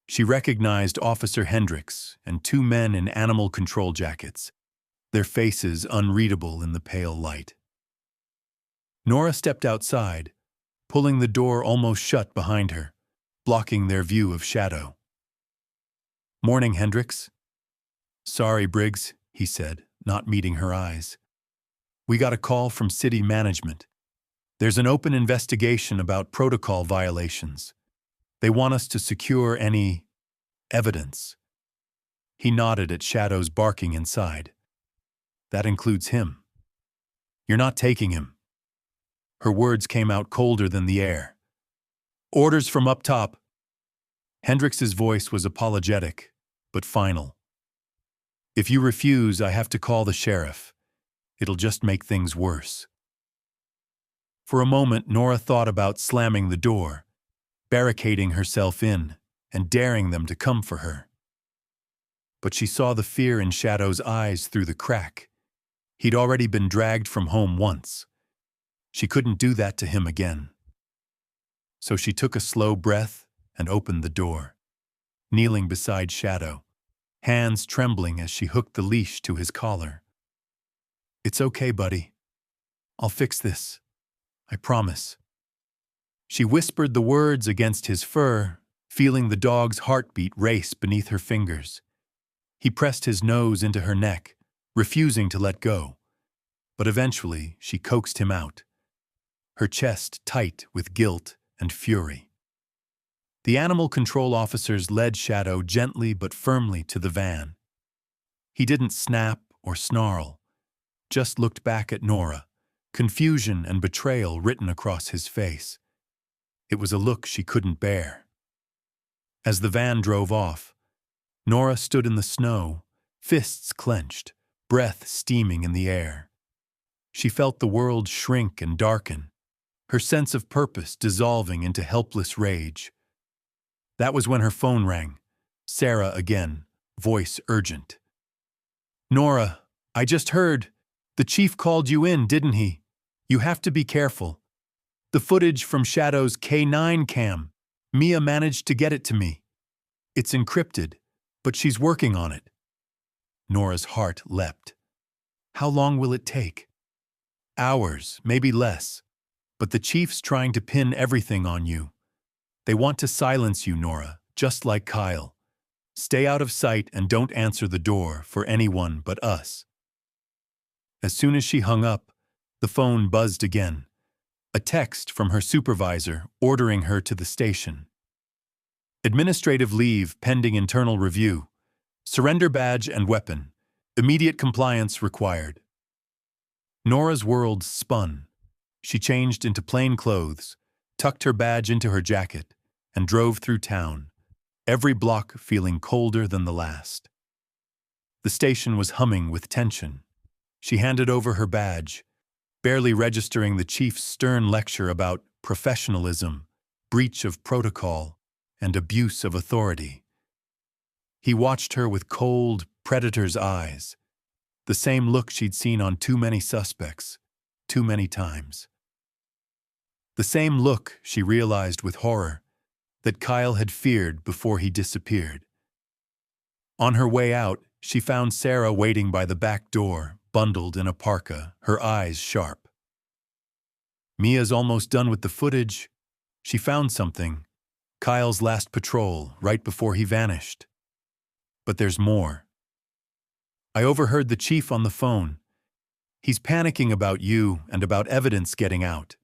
she recognized Officer Hendricks and two men in animal control jackets, their faces unreadable in the pale light. Nora stepped outside, pulling the door almost shut behind her, blocking their view of Shadow. "Morning, Hendricks." "Sorry, Briggs," he said, not meeting her eyes. "We got a call from city management. There's an open investigation about protocol violations. They want us to secure any evidence." He nodded at Shadow's barking inside. "That includes him. You're not taking him." Her words came out colder than the air. "Orders from up top." Hendricks's voice was apologetic, but final. "If you refuse, I have to call the sheriff. It'll just make things worse." For a moment, Nora thought about slamming the door, barricading herself in, and daring them to come for her. But she saw the fear in Shadow's eyes through the crack. He'd already been dragged from home once. She couldn't do that to him again. So she took a slow breath and opened the door, kneeling beside Shadow, hands trembling as she hooked the leash to his collar. "It's okay, buddy. I'll fix this. I promise." She whispered the words against his fur, feeling the dog's heartbeat race beneath her fingers. He pressed his nose into her neck, refusing to let go. But eventually, she coaxed him out, her chest tight with guilt and fury. The animal control officers led Shadow gently but firmly to the van. He didn't snap or snarl, just looked back at Nora, confusion and betrayal written across his face. It was a look she couldn't bear. As the van drove off, Nora stood in the snow, fists clenched, breath steaming in the air. She felt the world shrink and darken, her sense of purpose dissolving into helpless rage. That was when her phone rang. Sarah again, voice urgent. "Nora, I just heard. The chief called you in, didn't he? You have to be careful. The footage from Shadow's K9 cam. Mia managed to get it to me. It's encrypted, but she's working on it." Nora's heart leapt. How long will it take? Hours, maybe less. But the chief's trying to pin everything on you. They want to silence you, Nora, just like Kyle. Stay out of sight and don't answer the door for anyone but us. As soon as she hung up, the phone buzzed again. A text from her supervisor ordering her to the station. Administrative leave pending internal review. Surrender badge and weapon. Immediate compliance required. Nora's world spun. She changed into plain clothes, tucked her badge into her jacket, and drove through town, every block feeling colder than the last. The station was humming with tension. She handed over her badge, barely registering the chief's stern lecture about professionalism, breach of protocol, and abuse of authority. He watched her with cold, predator's eyes, the same look she'd seen on too many suspects, too many times. The same look, she realized with horror, that Kyle had feared before he disappeared. On her way out, she found Sarah waiting by the back door, bundled in a parka, her eyes sharp. "Mia's almost done with the footage. She found something. Kyle's last patrol, right before he vanished. But there's more. I overheard the chief on the phone. He's panicking about you and about evidence getting out."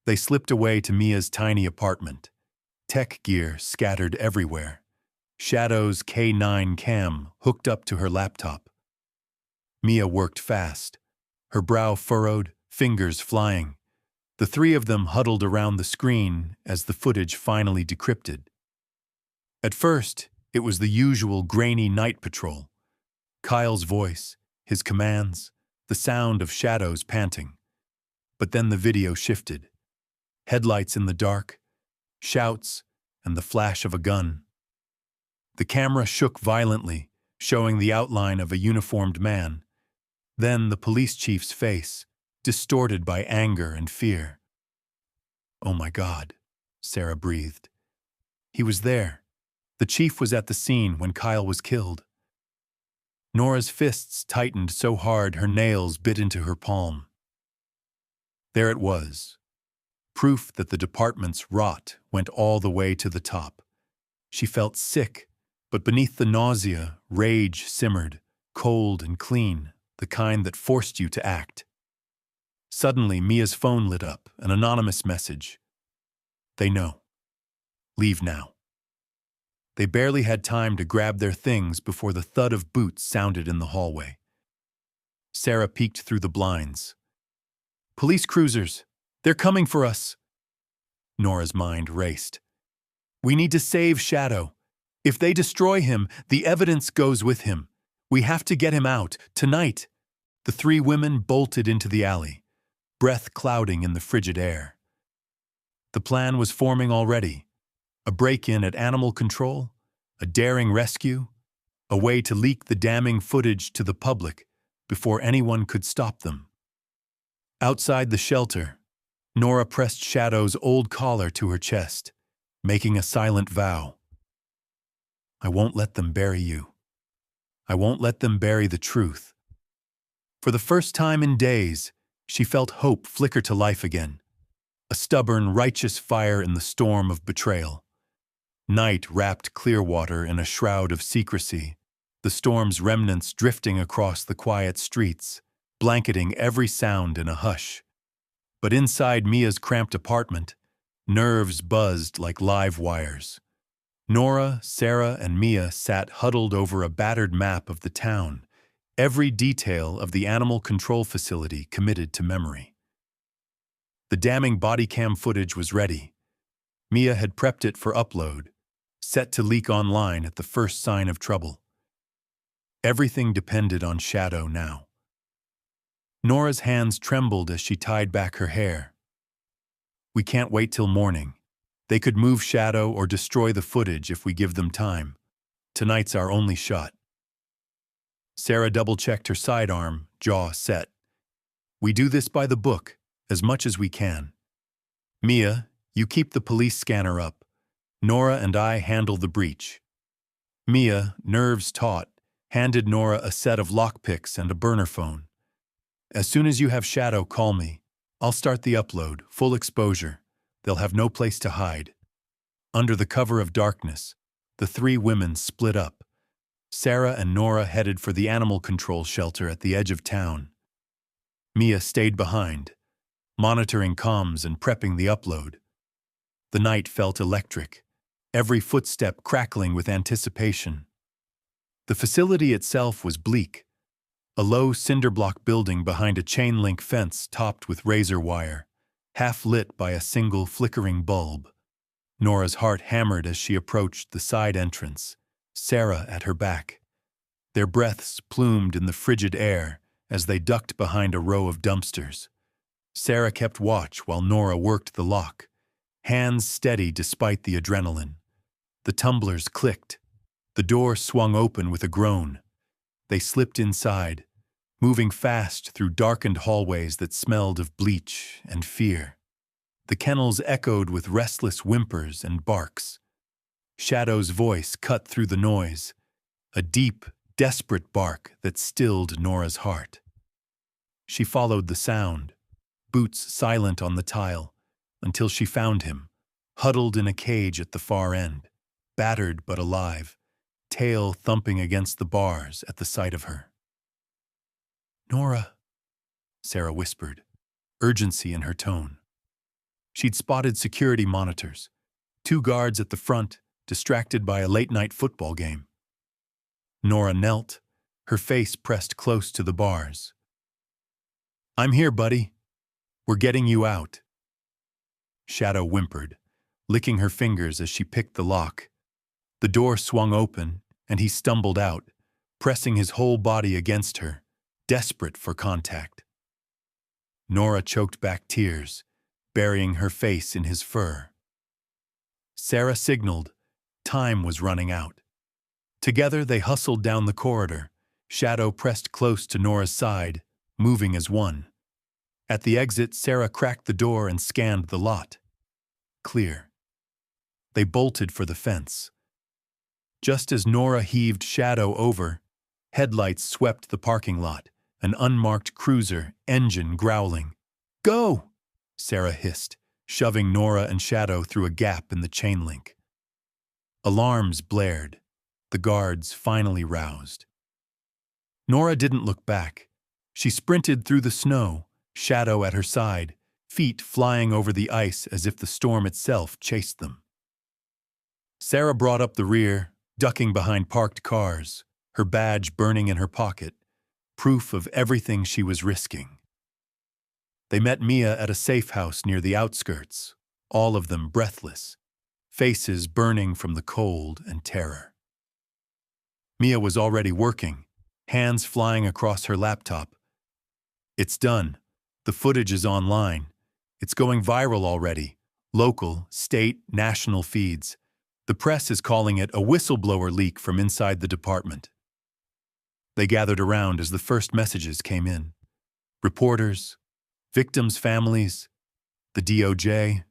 They slipped away to Mia's tiny apartment, tech gear scattered everywhere, Shadow's K9 cam hooked up to her laptop. Mia worked fast, her brow furrowed, fingers flying. The three of them huddled around the screen as the footage finally decrypted. At first, it was the usual grainy night patrol. Kyle's voice, his commands, the sound of Shadow's panting. But then the video shifted. Headlights in the dark, shouts, and the flash of a gun. The camera shook violently, showing the outline of a uniformed man. Then the police chief's face, distorted by anger and fear. "Oh my God," Sarah breathed. He was there. The chief was at the scene when Kyle was killed. Nora's fists tightened so hard her nails bit into her palm. There it was. Proof that the department's rot went all the way to the top. She felt sick, but beneath the nausea, rage simmered, cold and clean, the kind that forced you to act. Suddenly, Mia's phone lit up, an anonymous message. "They know. Leave now." They barely had time to grab their things before the thud of boots sounded in the hallway. Sarah peeked through the blinds. "Police cruisers! They're coming for us!" Nora's mind raced. "We need to save Shadow. If they destroy him, the evidence goes with him. We have to get him out, tonight." The three women bolted into the alley, breath clouding in the frigid air. The plan was forming already. A break-in at animal control, a daring rescue, a way to leak the damning footage to the public before anyone could stop them. Outside the shelter, Nora pressed Shadow's old collar to her chest, making a silent vow. "I won't let them bury you. I won't let them bury the truth." For the first time in days, she felt hope flicker to life again, a stubborn, righteous fire in the storm of betrayal. Night wrapped Clearwater in a shroud of secrecy, the storm's remnants drifting across the quiet streets, blanketing every sound in a hush. But inside Mia's cramped apartment, nerves buzzed like live wires. Nora, Sarah, and Mia sat huddled over a battered map of the town, every detail of the animal control facility committed to memory. The damning body cam footage was ready. Mia had prepped it for upload, set to leak online at the first sign of trouble. Everything depended on Shadow now. Nora's hands trembled as she tied back her hair. We can't wait till morning. They could move Shadow or destroy the footage if we give them time. Tonight's our only shot. Sarah double-checked her sidearm, jaw set. We do this by the book, as much as we can. Mia, you keep the police scanner up. Nora and I handle the breach. Mia, nerves taut, handed Nora a set of lockpicks and a burner phone. As soon as you have Shadow, call me. I'll start the upload, full exposure. They'll have no place to hide. Under the cover of darkness, the three women split up. Sarah and Nora headed for the animal control shelter at the edge of town. Mia stayed behind, monitoring comms and prepping the upload. The night felt electric, every footstep crackling with anticipation. The facility itself was bleak, a low cinder-block building behind a chain-link fence topped with razor wire, half lit by a single flickering bulb. Nora's heart hammered as she approached the side entrance, Sarah at her back. Their breaths plumed in the frigid air as they ducked behind a row of dumpsters. Sarah kept watch while Nora worked the lock, hands steady despite the adrenaline. The tumblers clicked. The door swung open with a groan. They slipped inside, moving fast through darkened hallways that smelled of bleach and fear. The kennels echoed with restless whimpers and barks. Shadow's voice cut through the noise, a deep, desperate bark that stilled Nora's heart. She followed the sound, boots silent on the tile, until she found him, huddled in a cage at the far end, battered but alive, tail thumping against the bars at the sight of her. "Nora," Sarah whispered, urgency in her tone. She'd spotted security monitors, 2 guards at the front, distracted by a late-night football game. Nora knelt, her face pressed close to the bars. "I'm here, buddy. We're getting you out." Shadow whimpered, licking her fingers as she picked the lock. The door swung open, and he stumbled out, pressing his whole body against her, desperate for contact. Nora choked back tears, burying her face in his fur. Sarah signaled. Time was running out. Together they hustled down the corridor, Shadow pressed close to Nora's side, moving as one. At the exit, Sarah cracked the door and scanned the lot. Clear. They bolted for the fence. Just as Nora heaved Shadow over, headlights swept the parking lot, an unmarked cruiser, engine growling. "Go!" Sarah hissed, shoving Nora and Shadow through a gap in the chain link. Alarms blared, the guards finally roused. Nora didn't look back. She sprinted through the snow, Shadow at her side, feet flying over the ice as if the storm itself chased them. Sarah brought up the rear, ducking behind parked cars, her badge burning in her pocket, proof of everything she was risking. They met Mia at a safe house near the outskirts, all of them breathless, faces burning from the cold and terror. Mia was already working, hands flying across her laptop. "It's done. The footage is online. It's going viral already. Local, state, national feeds. The press is calling it a whistleblower leak from inside the department." They gathered around as the first messages came in. Reporters, victims' families, the DOJ.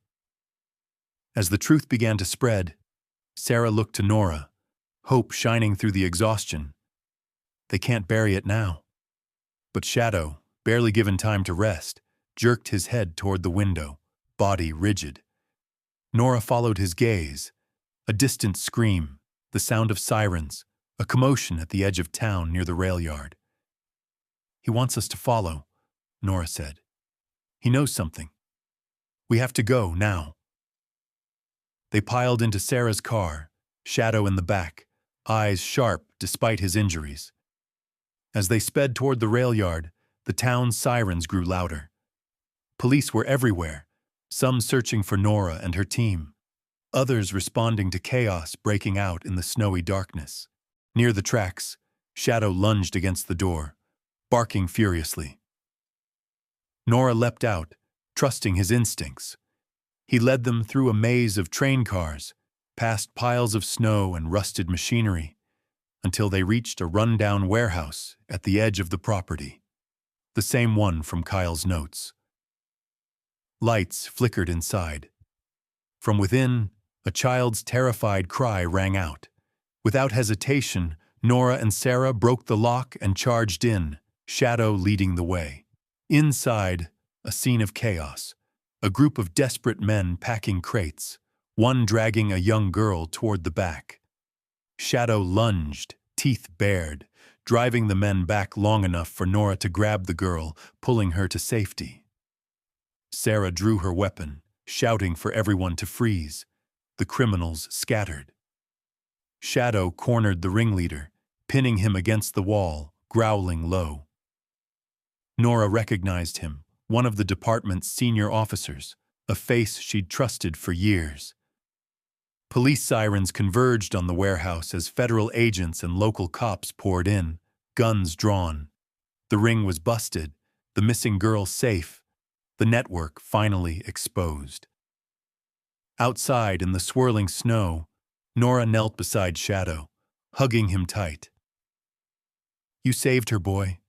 As the truth began to spread, Sarah looked to Nora, hope shining through the exhaustion. They can't bury it now. But Shadow, barely given time to rest, jerked his head toward the window, body rigid. Nora followed his gaze, A distant scream, the sound of sirens, a commotion at the edge of town near the rail yard. "He wants us to follow," Nora said. "He knows something. We have to go, now." They piled into Sarah's car, Shadow in the back, eyes sharp despite his injuries. As they sped toward the rail yard, the town's sirens grew louder. Police were everywhere, some searching for Nora and her team, others responding to chaos breaking out in the snowy darkness. Near the tracks, Shadow lunged against the door, barking furiously. Nora leapt out, trusting his instincts. He led them through a maze of train cars, past piles of snow and rusted machinery, until they reached a run-down warehouse at the edge of the property, the same one from Kyle's notes. Lights flickered inside. From within, a child's terrified cry rang out. Without hesitation, Nora and Sarah broke the lock and charged in, Shadow leading the way. Inside, a scene of chaos. A group of desperate men packing crates, one dragging a young girl toward the back. Shadow lunged, teeth bared, driving the men back long enough for Nora to grab the girl, pulling her to safety. Sarah drew her weapon, shouting for everyone to freeze. The criminals scattered. Shadow cornered the ringleader, pinning him against the wall, growling low. Nora recognized him, one of the department's senior officers, a face she'd trusted for years. Police sirens converged on the warehouse as federal agents and local cops poured in, guns drawn. The ring was busted, the missing girl safe, the network finally exposed. Outside in the swirling snow, Nora knelt beside Shadow, hugging him tight. "You saved her, boy.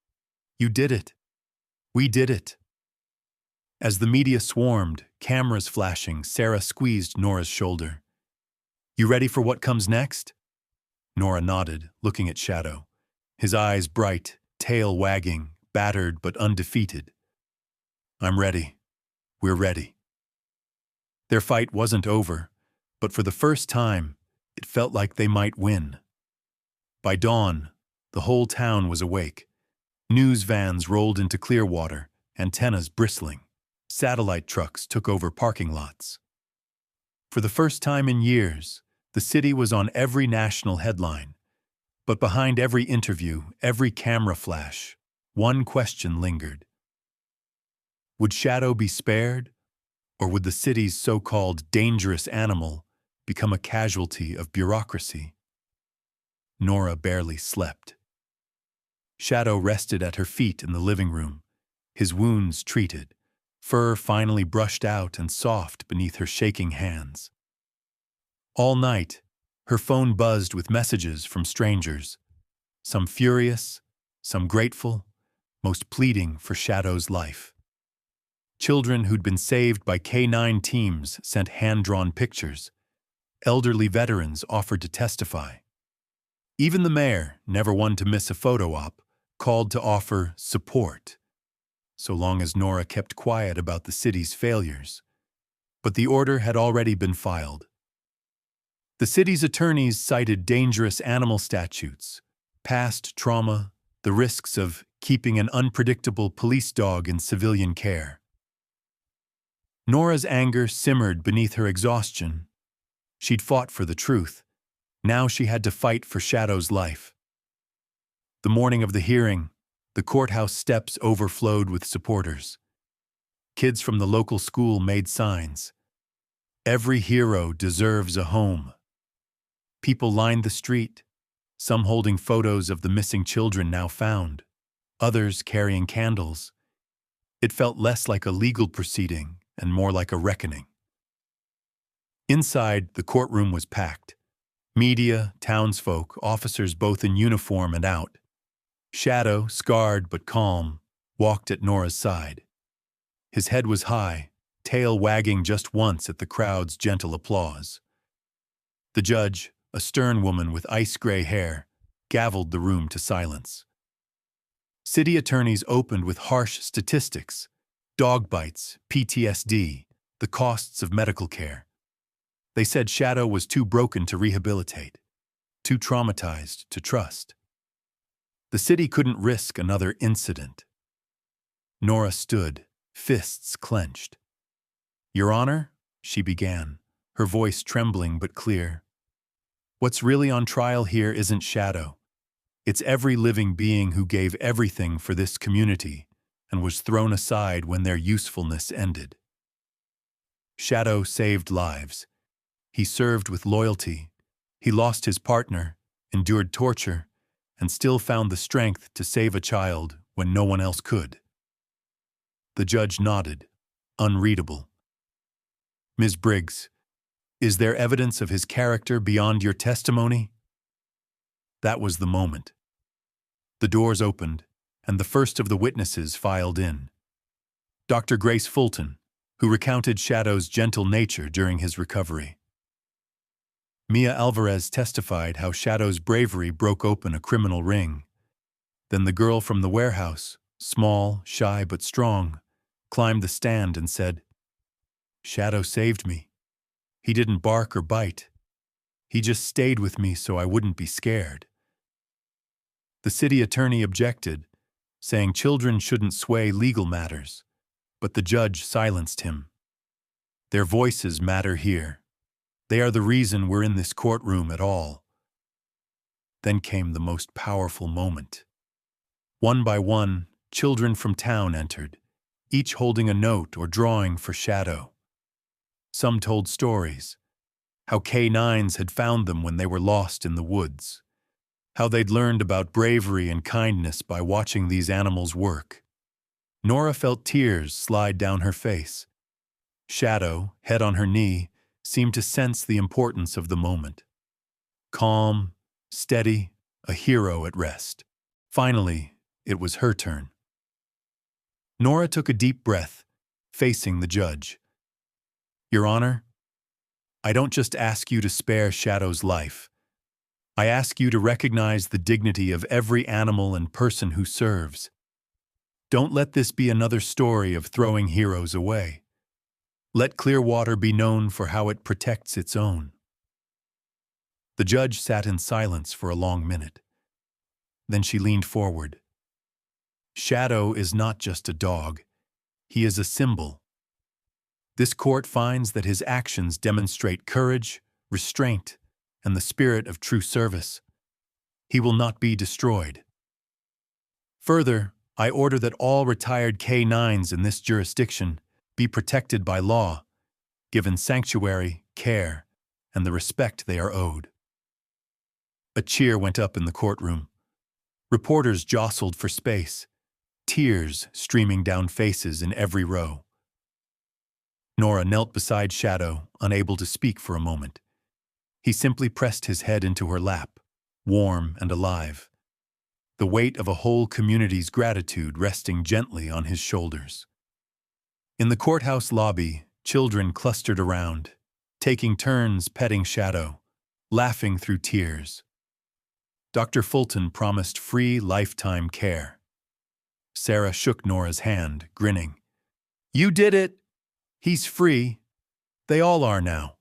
You did it. We did it." As the media swarmed, cameras flashing, Sarah squeezed Nora's shoulder. "You ready for what comes next?" Nora nodded, looking at Shadow, his eyes bright, tail wagging, battered but undefeated. "I'm ready. We're ready." Their fight wasn't over, but for the first time, it felt like they might win. By dawn, the whole town was awake. News vans rolled into Clearwater, antennas bristling. Satellite trucks took over parking lots. For the first time in years, the city was on every national headline. But behind every interview, every camera flash, one question lingered. Would Shadow be spared, or would the city's so-called dangerous animal become a casualty of bureaucracy? Nora barely slept. Shadow rested at her feet in the living room, his wounds treated, fur finally brushed out and soft beneath her shaking hands. All night, her phone buzzed with messages from strangers, some furious, some grateful, most pleading for Shadow's life. Children who'd been saved by K-9 teams sent hand-drawn pictures. Elderly veterans offered to testify. Even the mayor, never one to miss a photo op, called to offer support, so long as Nora kept quiet about the city's failures. But the order had already been filed. The city's attorneys cited dangerous animal statutes, past trauma, the risks of keeping an unpredictable police dog in civilian care. Nora's anger simmered beneath her exhaustion. She'd fought for the truth. Now she had to fight for Shadow's life. The morning of the hearing, the courthouse steps overflowed with supporters. Kids from the local school made signs. "Every hero deserves a home." People lined the street, some holding photos of the missing children now found, others carrying candles. It felt less like a legal proceeding and more like a reckoning. Inside, the courtroom was packed. Media, townsfolk, officers both in uniform and out. Shadow, scarred but calm, walked at Nora's side. His head was high, tail wagging just once at the crowd's gentle applause. The judge, a stern woman with ice-gray hair, gavelled the room to silence. City attorneys opened with harsh statistics: dog bites, PTSD, the costs of medical care. They said Shadow was too broken to rehabilitate, too traumatized to trust. The city couldn't risk another incident. Nora stood, fists clenched. "Your Honor," she began, her voice trembling but clear. "What's really on trial here isn't Shadow. It's every living being who gave everything for this community and was thrown aside when their usefulness ended. Shadow saved lives. He served with loyalty. He lost his partner, endured torture, and still found the strength to save a child when no one else could." The judge nodded, unreadable. "Ms. Briggs, is there evidence of his character beyond your testimony?" That was the moment. The doors opened, and the first of the witnesses filed in. Dr. Grace Fulton, who recounted Shadow's gentle nature during his recovery. Mia Alvarez testified how Shadow's bravery broke open a criminal ring. Then the girl from the warehouse, small, shy but strong, climbed the stand and said, "Shadow saved me. He didn't bark or bite. He just stayed with me so I wouldn't be scared." The city attorney objected, saying children shouldn't sway legal matters, but the judge silenced him. "Their voices matter here. They are the reason we're in this courtroom at all." Then came the most powerful moment. One by one, children from town entered, each holding a note or drawing for Shadow. Some told stories, how K9s had found them when they were lost in the woods, how they'd learned about bravery and kindness by watching these animals work. Nora felt tears slide down her face. Shadow, head on her knee, seemed to sense the importance of the moment. Calm, steady, a hero at rest. Finally, it was her turn. Nora took a deep breath, facing the judge. "Your Honor, I don't just ask you to spare Shadow's life. I ask you to recognize the dignity of every animal and person who serves. Don't let this be another story of throwing heroes away. Let Clearwater be known for how it protects its own." The judge sat in silence for a long minute. Then she leaned forward. "Shadow is not just a dog. He is a symbol. This court finds that his actions demonstrate courage, restraint, and the spirit of true service. He will not be destroyed. Further, I order that all retired K9s in this jurisdiction be protected by law, given sanctuary, care, and the respect they are owed." A cheer went up in the courtroom. Reporters jostled for space, tears streaming down faces in every row. Nora knelt beside Shadow, unable to speak for a moment. He simply pressed his head into her lap, warm and alive, the weight of a whole community's gratitude resting gently on his shoulders. In the courthouse lobby, children clustered around, taking turns petting Shadow, laughing through tears. Dr. Fulton promised free lifetime care. Sarah shook Nora's hand, grinning. "You did it! He's free. They all are now."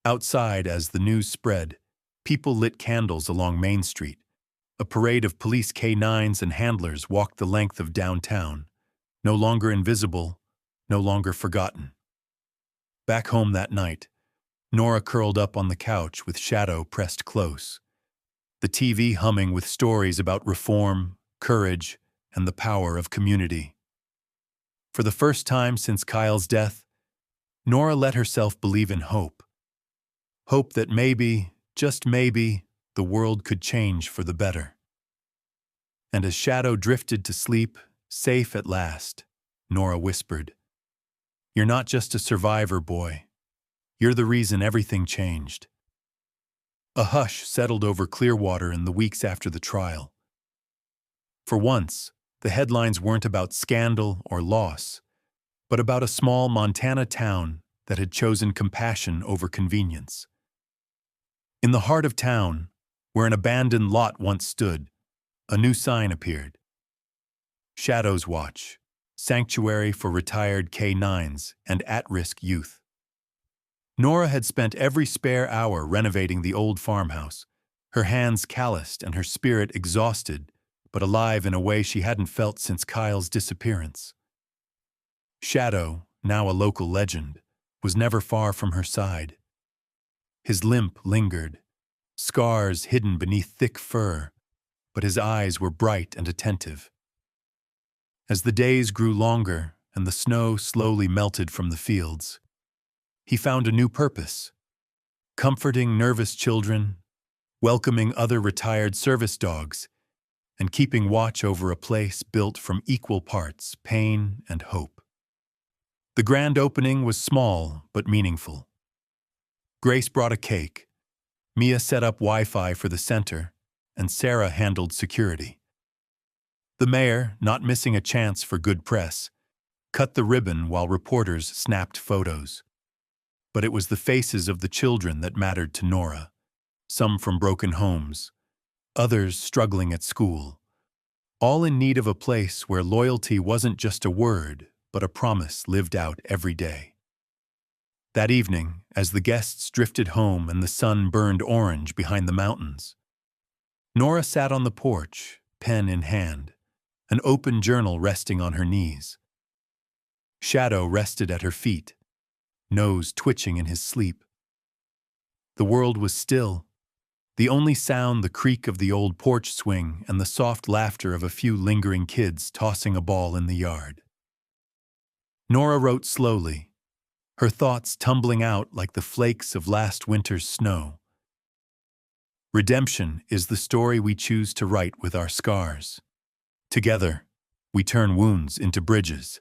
Outside, as the news spread, people lit candles along Main Street. A parade of police K9s and handlers walked the length of downtown, no longer invisible, no longer forgotten. Back home that night, Nora curled up on the couch with Shadow pressed close, the TV humming with stories about reform, courage, and the power of community. For the first time since Kyle's death, Nora let herself believe in hope. Hope that maybe, just maybe, the world could change for the better. And as Shadow drifted to sleep, safe at last, Nora whispered, "You're not just a survivor, boy. You're the reason everything changed." A hush settled over Clearwater in the weeks after the trial. For once, the headlines weren't about scandal or loss, but about a small Montana town that had chosen compassion over convenience. In the heart of town, where an abandoned lot once stood, a new sign appeared. Shadow's Watch, sanctuary for retired K9s and at-risk youth. Nora had spent every spare hour renovating the old farmhouse, her hands calloused and her spirit exhausted, but alive in a way she hadn't felt since Kyle's disappearance. Shadow, now a local legend, was never far from her side. His limp lingered, scars hidden beneath thick fur, but his eyes were bright and attentive. As the days grew longer and the snow slowly melted from the fields, he found a new purpose: comforting nervous children, welcoming other retired service dogs, and keeping watch over a place built from equal parts pain and hope. The grand opening was small but meaningful. Grace brought a cake, Mia set up Wi-Fi for the center, and Sarah handled security. The mayor, not missing a chance for good press, cut the ribbon while reporters snapped photos. But it was the faces of the children that mattered to Nora, some from broken homes, others struggling at school, all in need of a place where loyalty wasn't just a word, but a promise lived out every day. That evening, as the guests drifted home and the sun burned orange behind the mountains, Nora sat on the porch, pen in hand, an open journal resting on her knees. Shadow rested at her feet, nose twitching in his sleep. The world was still, the only sound the creak of the old porch swing and the soft laughter of a few lingering kids tossing a ball in the yard. Nora wrote slowly, her thoughts tumbling out like the flakes of last winter's snow. Redemption is the story we choose to write with our scars. Together, we turn wounds into bridges.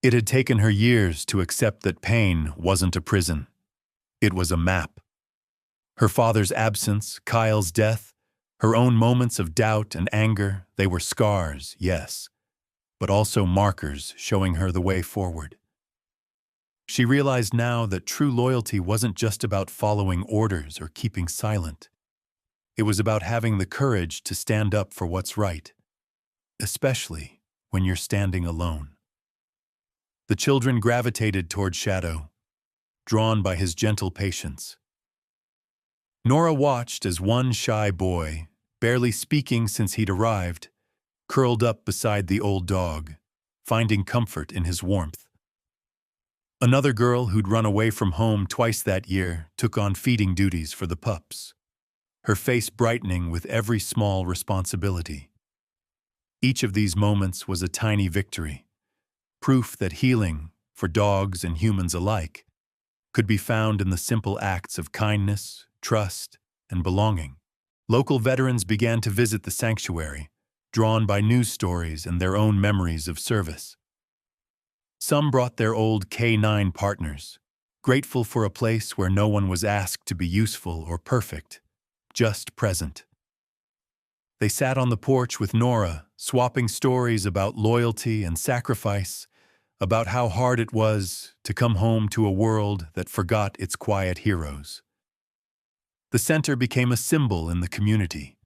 It had taken her years to accept that pain wasn't a prison. It was a map. Her father's absence, Kyle's death, her own moments of doubt and anger, they were scars, yes, but also markers showing her the way forward. She realized now that true loyalty wasn't just about following orders or keeping silent. It was about having the courage to stand up for what's right, especially when you're standing alone. The children gravitated toward Shadow, drawn by his gentle patience. Nora watched as one shy boy, barely speaking since he'd arrived, curled up beside the old dog, finding comfort in his warmth. Another girl who'd run away from home twice that year took on feeding duties for the pups, her face brightening with every small responsibility. Each of these moments was a tiny victory, proof that healing, for dogs and humans alike, could be found in the simple acts of kindness, trust, and belonging. Local veterans began to visit the sanctuary, drawn by news stories and their own memories of service. Some brought their old K-9 partners, grateful for a place where no one was asked to be useful or perfect, just present. They sat on the porch with Nora, swapping stories about loyalty and sacrifice, about how hard it was to come home to a world that forgot its quiet heroes. The center became a symbol in the community,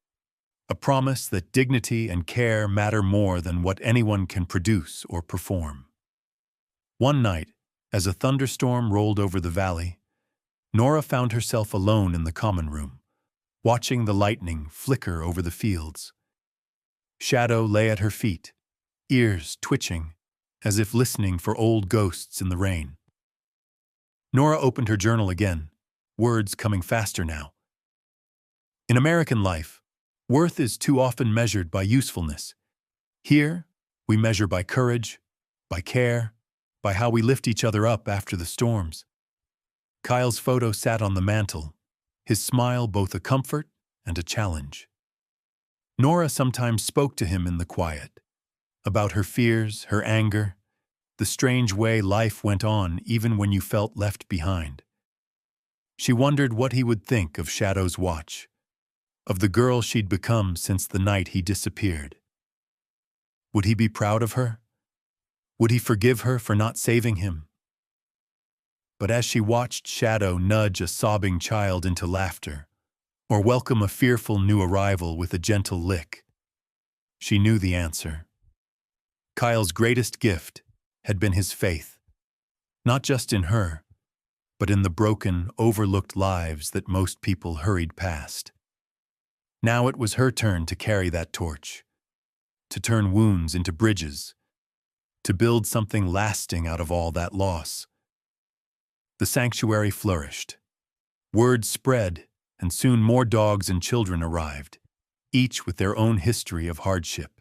a promise that dignity and care matter more than what anyone can produce or perform. One night, as a thunderstorm rolled over the valley, Nora found herself alone in the common room, watching the lightning flicker over the fields. Shadow lay at her feet, ears twitching, as if listening for old ghosts in the rain. Nora opened her journal again, words coming faster now. In American life, worth is too often measured by usefulness. Here, we measure by courage, by care, by how we lift each other up after the storms. Kyle's photo sat on the mantel, his smile both a comfort and a challenge. Nora sometimes spoke to him in the quiet, about her fears, her anger, the strange way life went on even when you felt left behind. She wondered what he would think of Shadow's watch, of the girl she'd become since the night he disappeared. Would he be proud of her? Would he forgive her for not saving him? But as she watched Shadow nudge a sobbing child into laughter, or welcome a fearful new arrival with a gentle lick, she knew the answer. Kyle's greatest gift had been his faith, not just in her, but in the broken, overlooked lives that most people hurried past. Now it was her turn to carry that torch, to turn wounds into bridges, to build something lasting out of all that loss. The sanctuary flourished. Word spread, and soon more dogs and children arrived, each with their own history of hardship.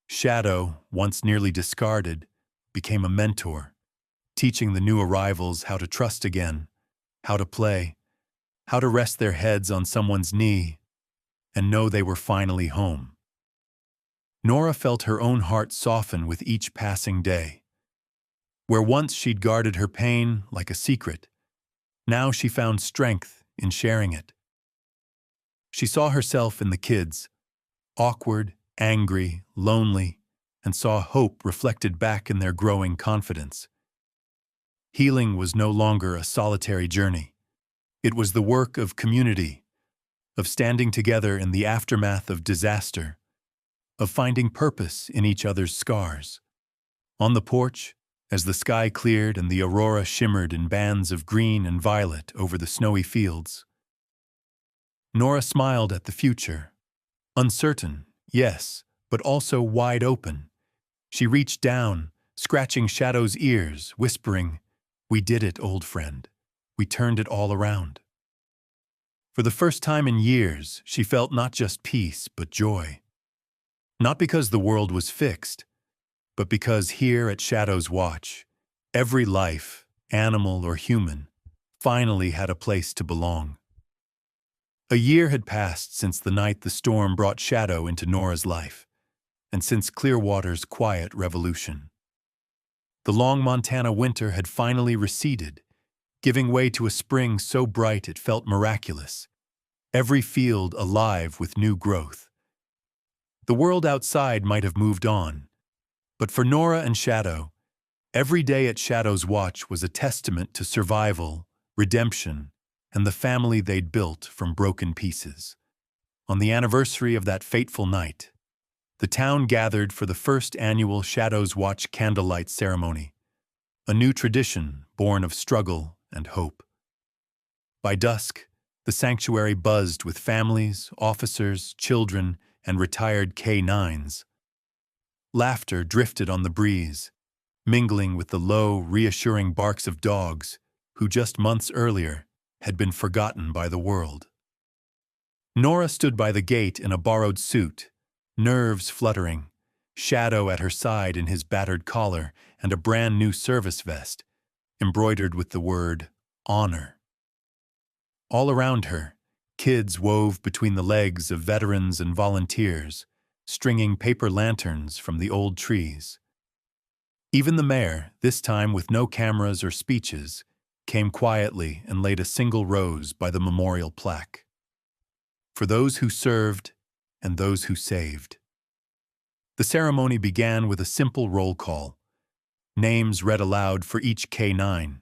Shadow, once nearly discarded, became a mentor, teaching the new arrivals how to trust again, how to play, how to rest their heads on someone's knee, and know they were finally home. Nora felt her own heart soften with each passing day. Where once she'd guarded her pain like a secret, now she found strength in sharing it. She saw herself in the kids, awkward, angry, lonely, and saw hope reflected back in their growing confidence. Healing was no longer a solitary journey. It was the work of community, of standing together in the aftermath of disaster, of finding purpose in each other's scars. On the porch, as the sky cleared and the aurora shimmered in bands of green and violet over the snowy fields, Nora smiled at the future. Uncertain, yes, but also wide open. She reached down, scratching Shadow's ears, whispering, "We did it, old friend. We turned it all around." For the first time in years, she felt not just peace, but joy. Not because the world was fixed, but because here at Shadow's watch, every life, animal or human, finally had a place to belong. A year had passed since the night the storm brought Shadow into Nora's life, and since Clearwater's quiet revolution. The long Montana winter had finally receded, giving way to a spring so bright it felt miraculous, every field alive with new growth. The world outside might have moved on, but for Nora and Shadow, every day at Shadow's watch was a testament to survival, redemption, and the family they'd built from broken pieces. On the anniversary of that fateful night, the town gathered for the first annual Shadow's Watch candlelight ceremony, a new tradition born of struggle and hope. By dusk, the sanctuary buzzed with families, officers, children, and retired K-9s. Laughter drifted on the breeze, mingling with the low, reassuring barks of dogs who just months earlier had been forgotten by the world. Nora stood by the gate in a borrowed suit, nerves fluttering, Shadow at her side in his battered collar and a brand new service vest, embroidered with the word honor. All around her, kids wove between the legs of veterans and volunteers, stringing paper lanterns from the old trees. Even the mayor, this time with no cameras or speeches, came quietly and laid a single rose by the memorial plaque. For those who served and those who saved. The ceremony began with a simple roll call. Names read aloud for each K-9,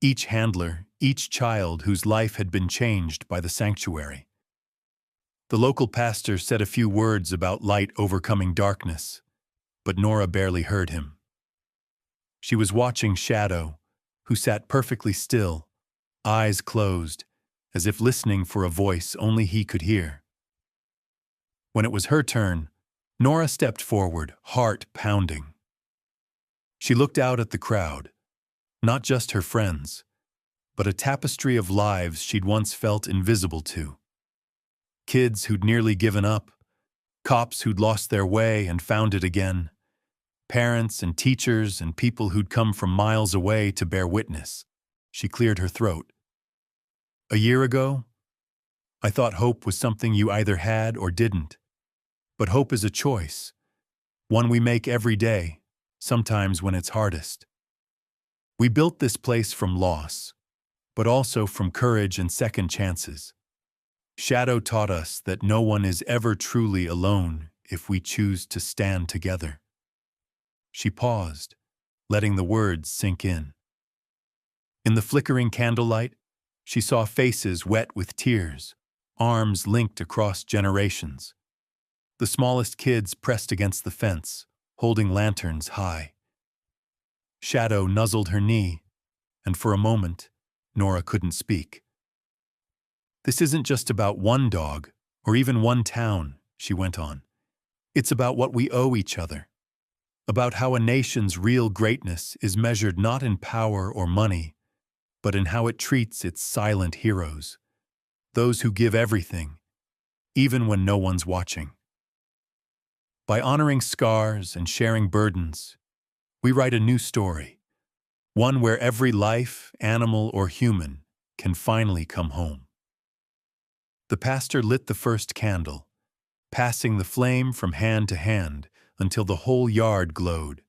each handler, each child whose life had been changed by the sanctuary. The local pastor said a few words about light overcoming darkness, but Nora barely heard him. She was watching Shadow, who sat perfectly still, eyes closed, as if listening for a voice only he could hear. When it was her turn, Nora stepped forward, heart pounding. She looked out at the crowd, not just her friends, but a tapestry of lives she'd once felt invisible to. Kids who'd nearly given up, cops who'd lost their way and found it again, parents and teachers and people who'd come from miles away to bear witness. She cleared her throat. A year ago, I thought hope was something you either had or didn't. But hope is a choice, one we make every day, sometimes when it's hardest. We built this place from loss, but also from courage and second chances. Shadow taught us that no one is ever truly alone if we choose to stand together. She paused, letting the words sink in. In the flickering candlelight, she saw faces wet with tears, arms linked across generations. The smallest kids pressed against the fence, holding lanterns high. Shadow nuzzled her knee, and for a moment, Nora couldn't speak. This isn't just about one dog, or even one town, she went on. It's about what we owe each other. About how a nation's real greatness is measured not in power or money, but in how it treats its silent heroes, those who give everything, even when no one's watching. By honoring scars and sharing burdens, we write a new story, one where every life, animal or human, can finally come home. The pastor lit the first candle, passing the flame from hand to hand until the whole yard glowed,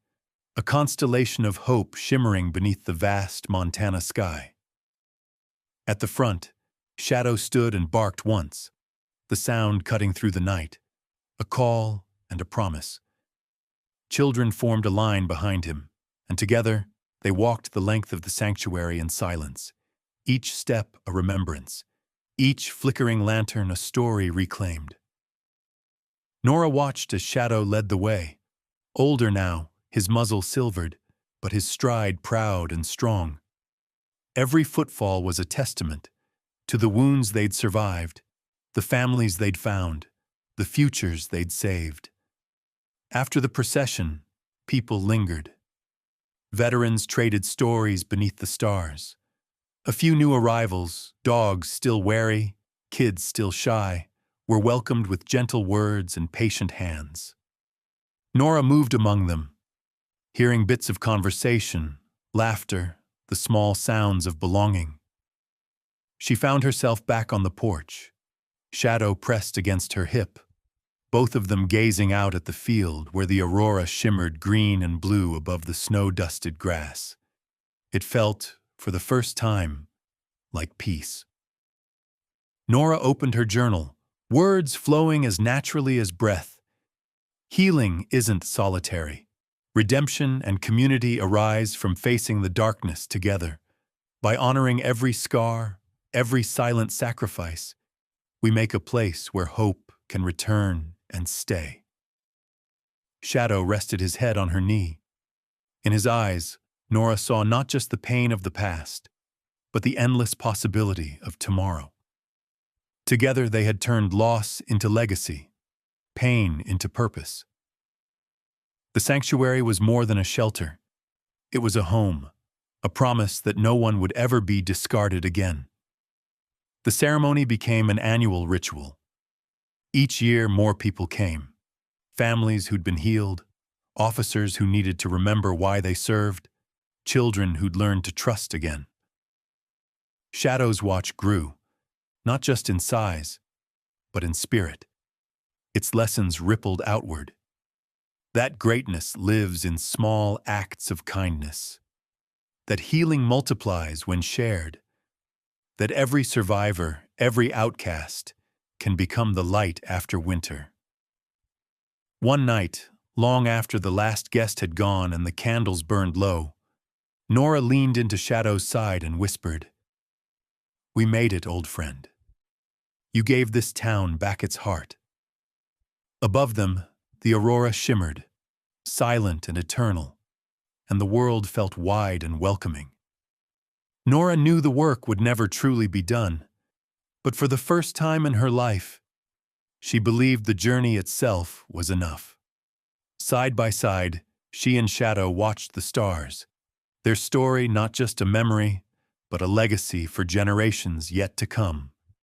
a constellation of hope shimmering beneath the vast Montana sky. At the front, Shadow stood and barked once, the sound cutting through the night, a call and a promise. Children formed a line behind him, and together they walked the length of the sanctuary in silence, each step a remembrance, each flickering lantern a story reclaimed. Nora watched as Shadow led the way, older now, his muzzle silvered, but his stride proud and strong. Every footfall was a testament to the wounds they'd survived, the families they'd found, the futures they'd saved. After the procession, people lingered. Veterans traded stories beneath the stars. A few new arrivals, dogs still wary, kids still shy, were welcomed with gentle words and patient hands. Nora moved among them, hearing bits of conversation, laughter, the small sounds of belonging. She found herself back on the porch, Shadow pressed against her hip, both of them gazing out at the field where the aurora shimmered green and blue above the snow-dusted grass. It felt, for the first time, like peace. Nora opened her journal, words flowing as naturally as breath. Healing isn't solitary. Redemption and community arise from facing the darkness together. By honoring every scar, every silent sacrifice, we make a place where hope can return and stay. Shadow rested his head on her knee. In his eyes, Nora saw not just the pain of the past, but the endless possibility of tomorrow. Together they had turned loss into legacy, pain into purpose. The sanctuary was more than a shelter. It was a home, a promise that no one would ever be discarded again. The ceremony became an annual ritual. Each year more people came, families who'd been healed, officers who needed to remember why they served, children who'd learned to trust again. Shadow's watch grew, not just in size, but in spirit. Its lessons rippled outward. That greatness lives in small acts of kindness. That healing multiplies when shared. That every survivor, every outcast, can become the light after winter. One night, long after the last guest had gone and the candles burned low, Nora leaned into Shadow's side and whispered, "We made it, old friend. You gave this town back its heart." Above them, the aurora shimmered, silent and eternal, and the world felt wide and welcoming. Nora knew the work would never truly be done, but for the first time in her life, she believed the journey itself was enough. Side by side, she and Shadow watched the stars, their story not just a memory, but a legacy for generations yet to come.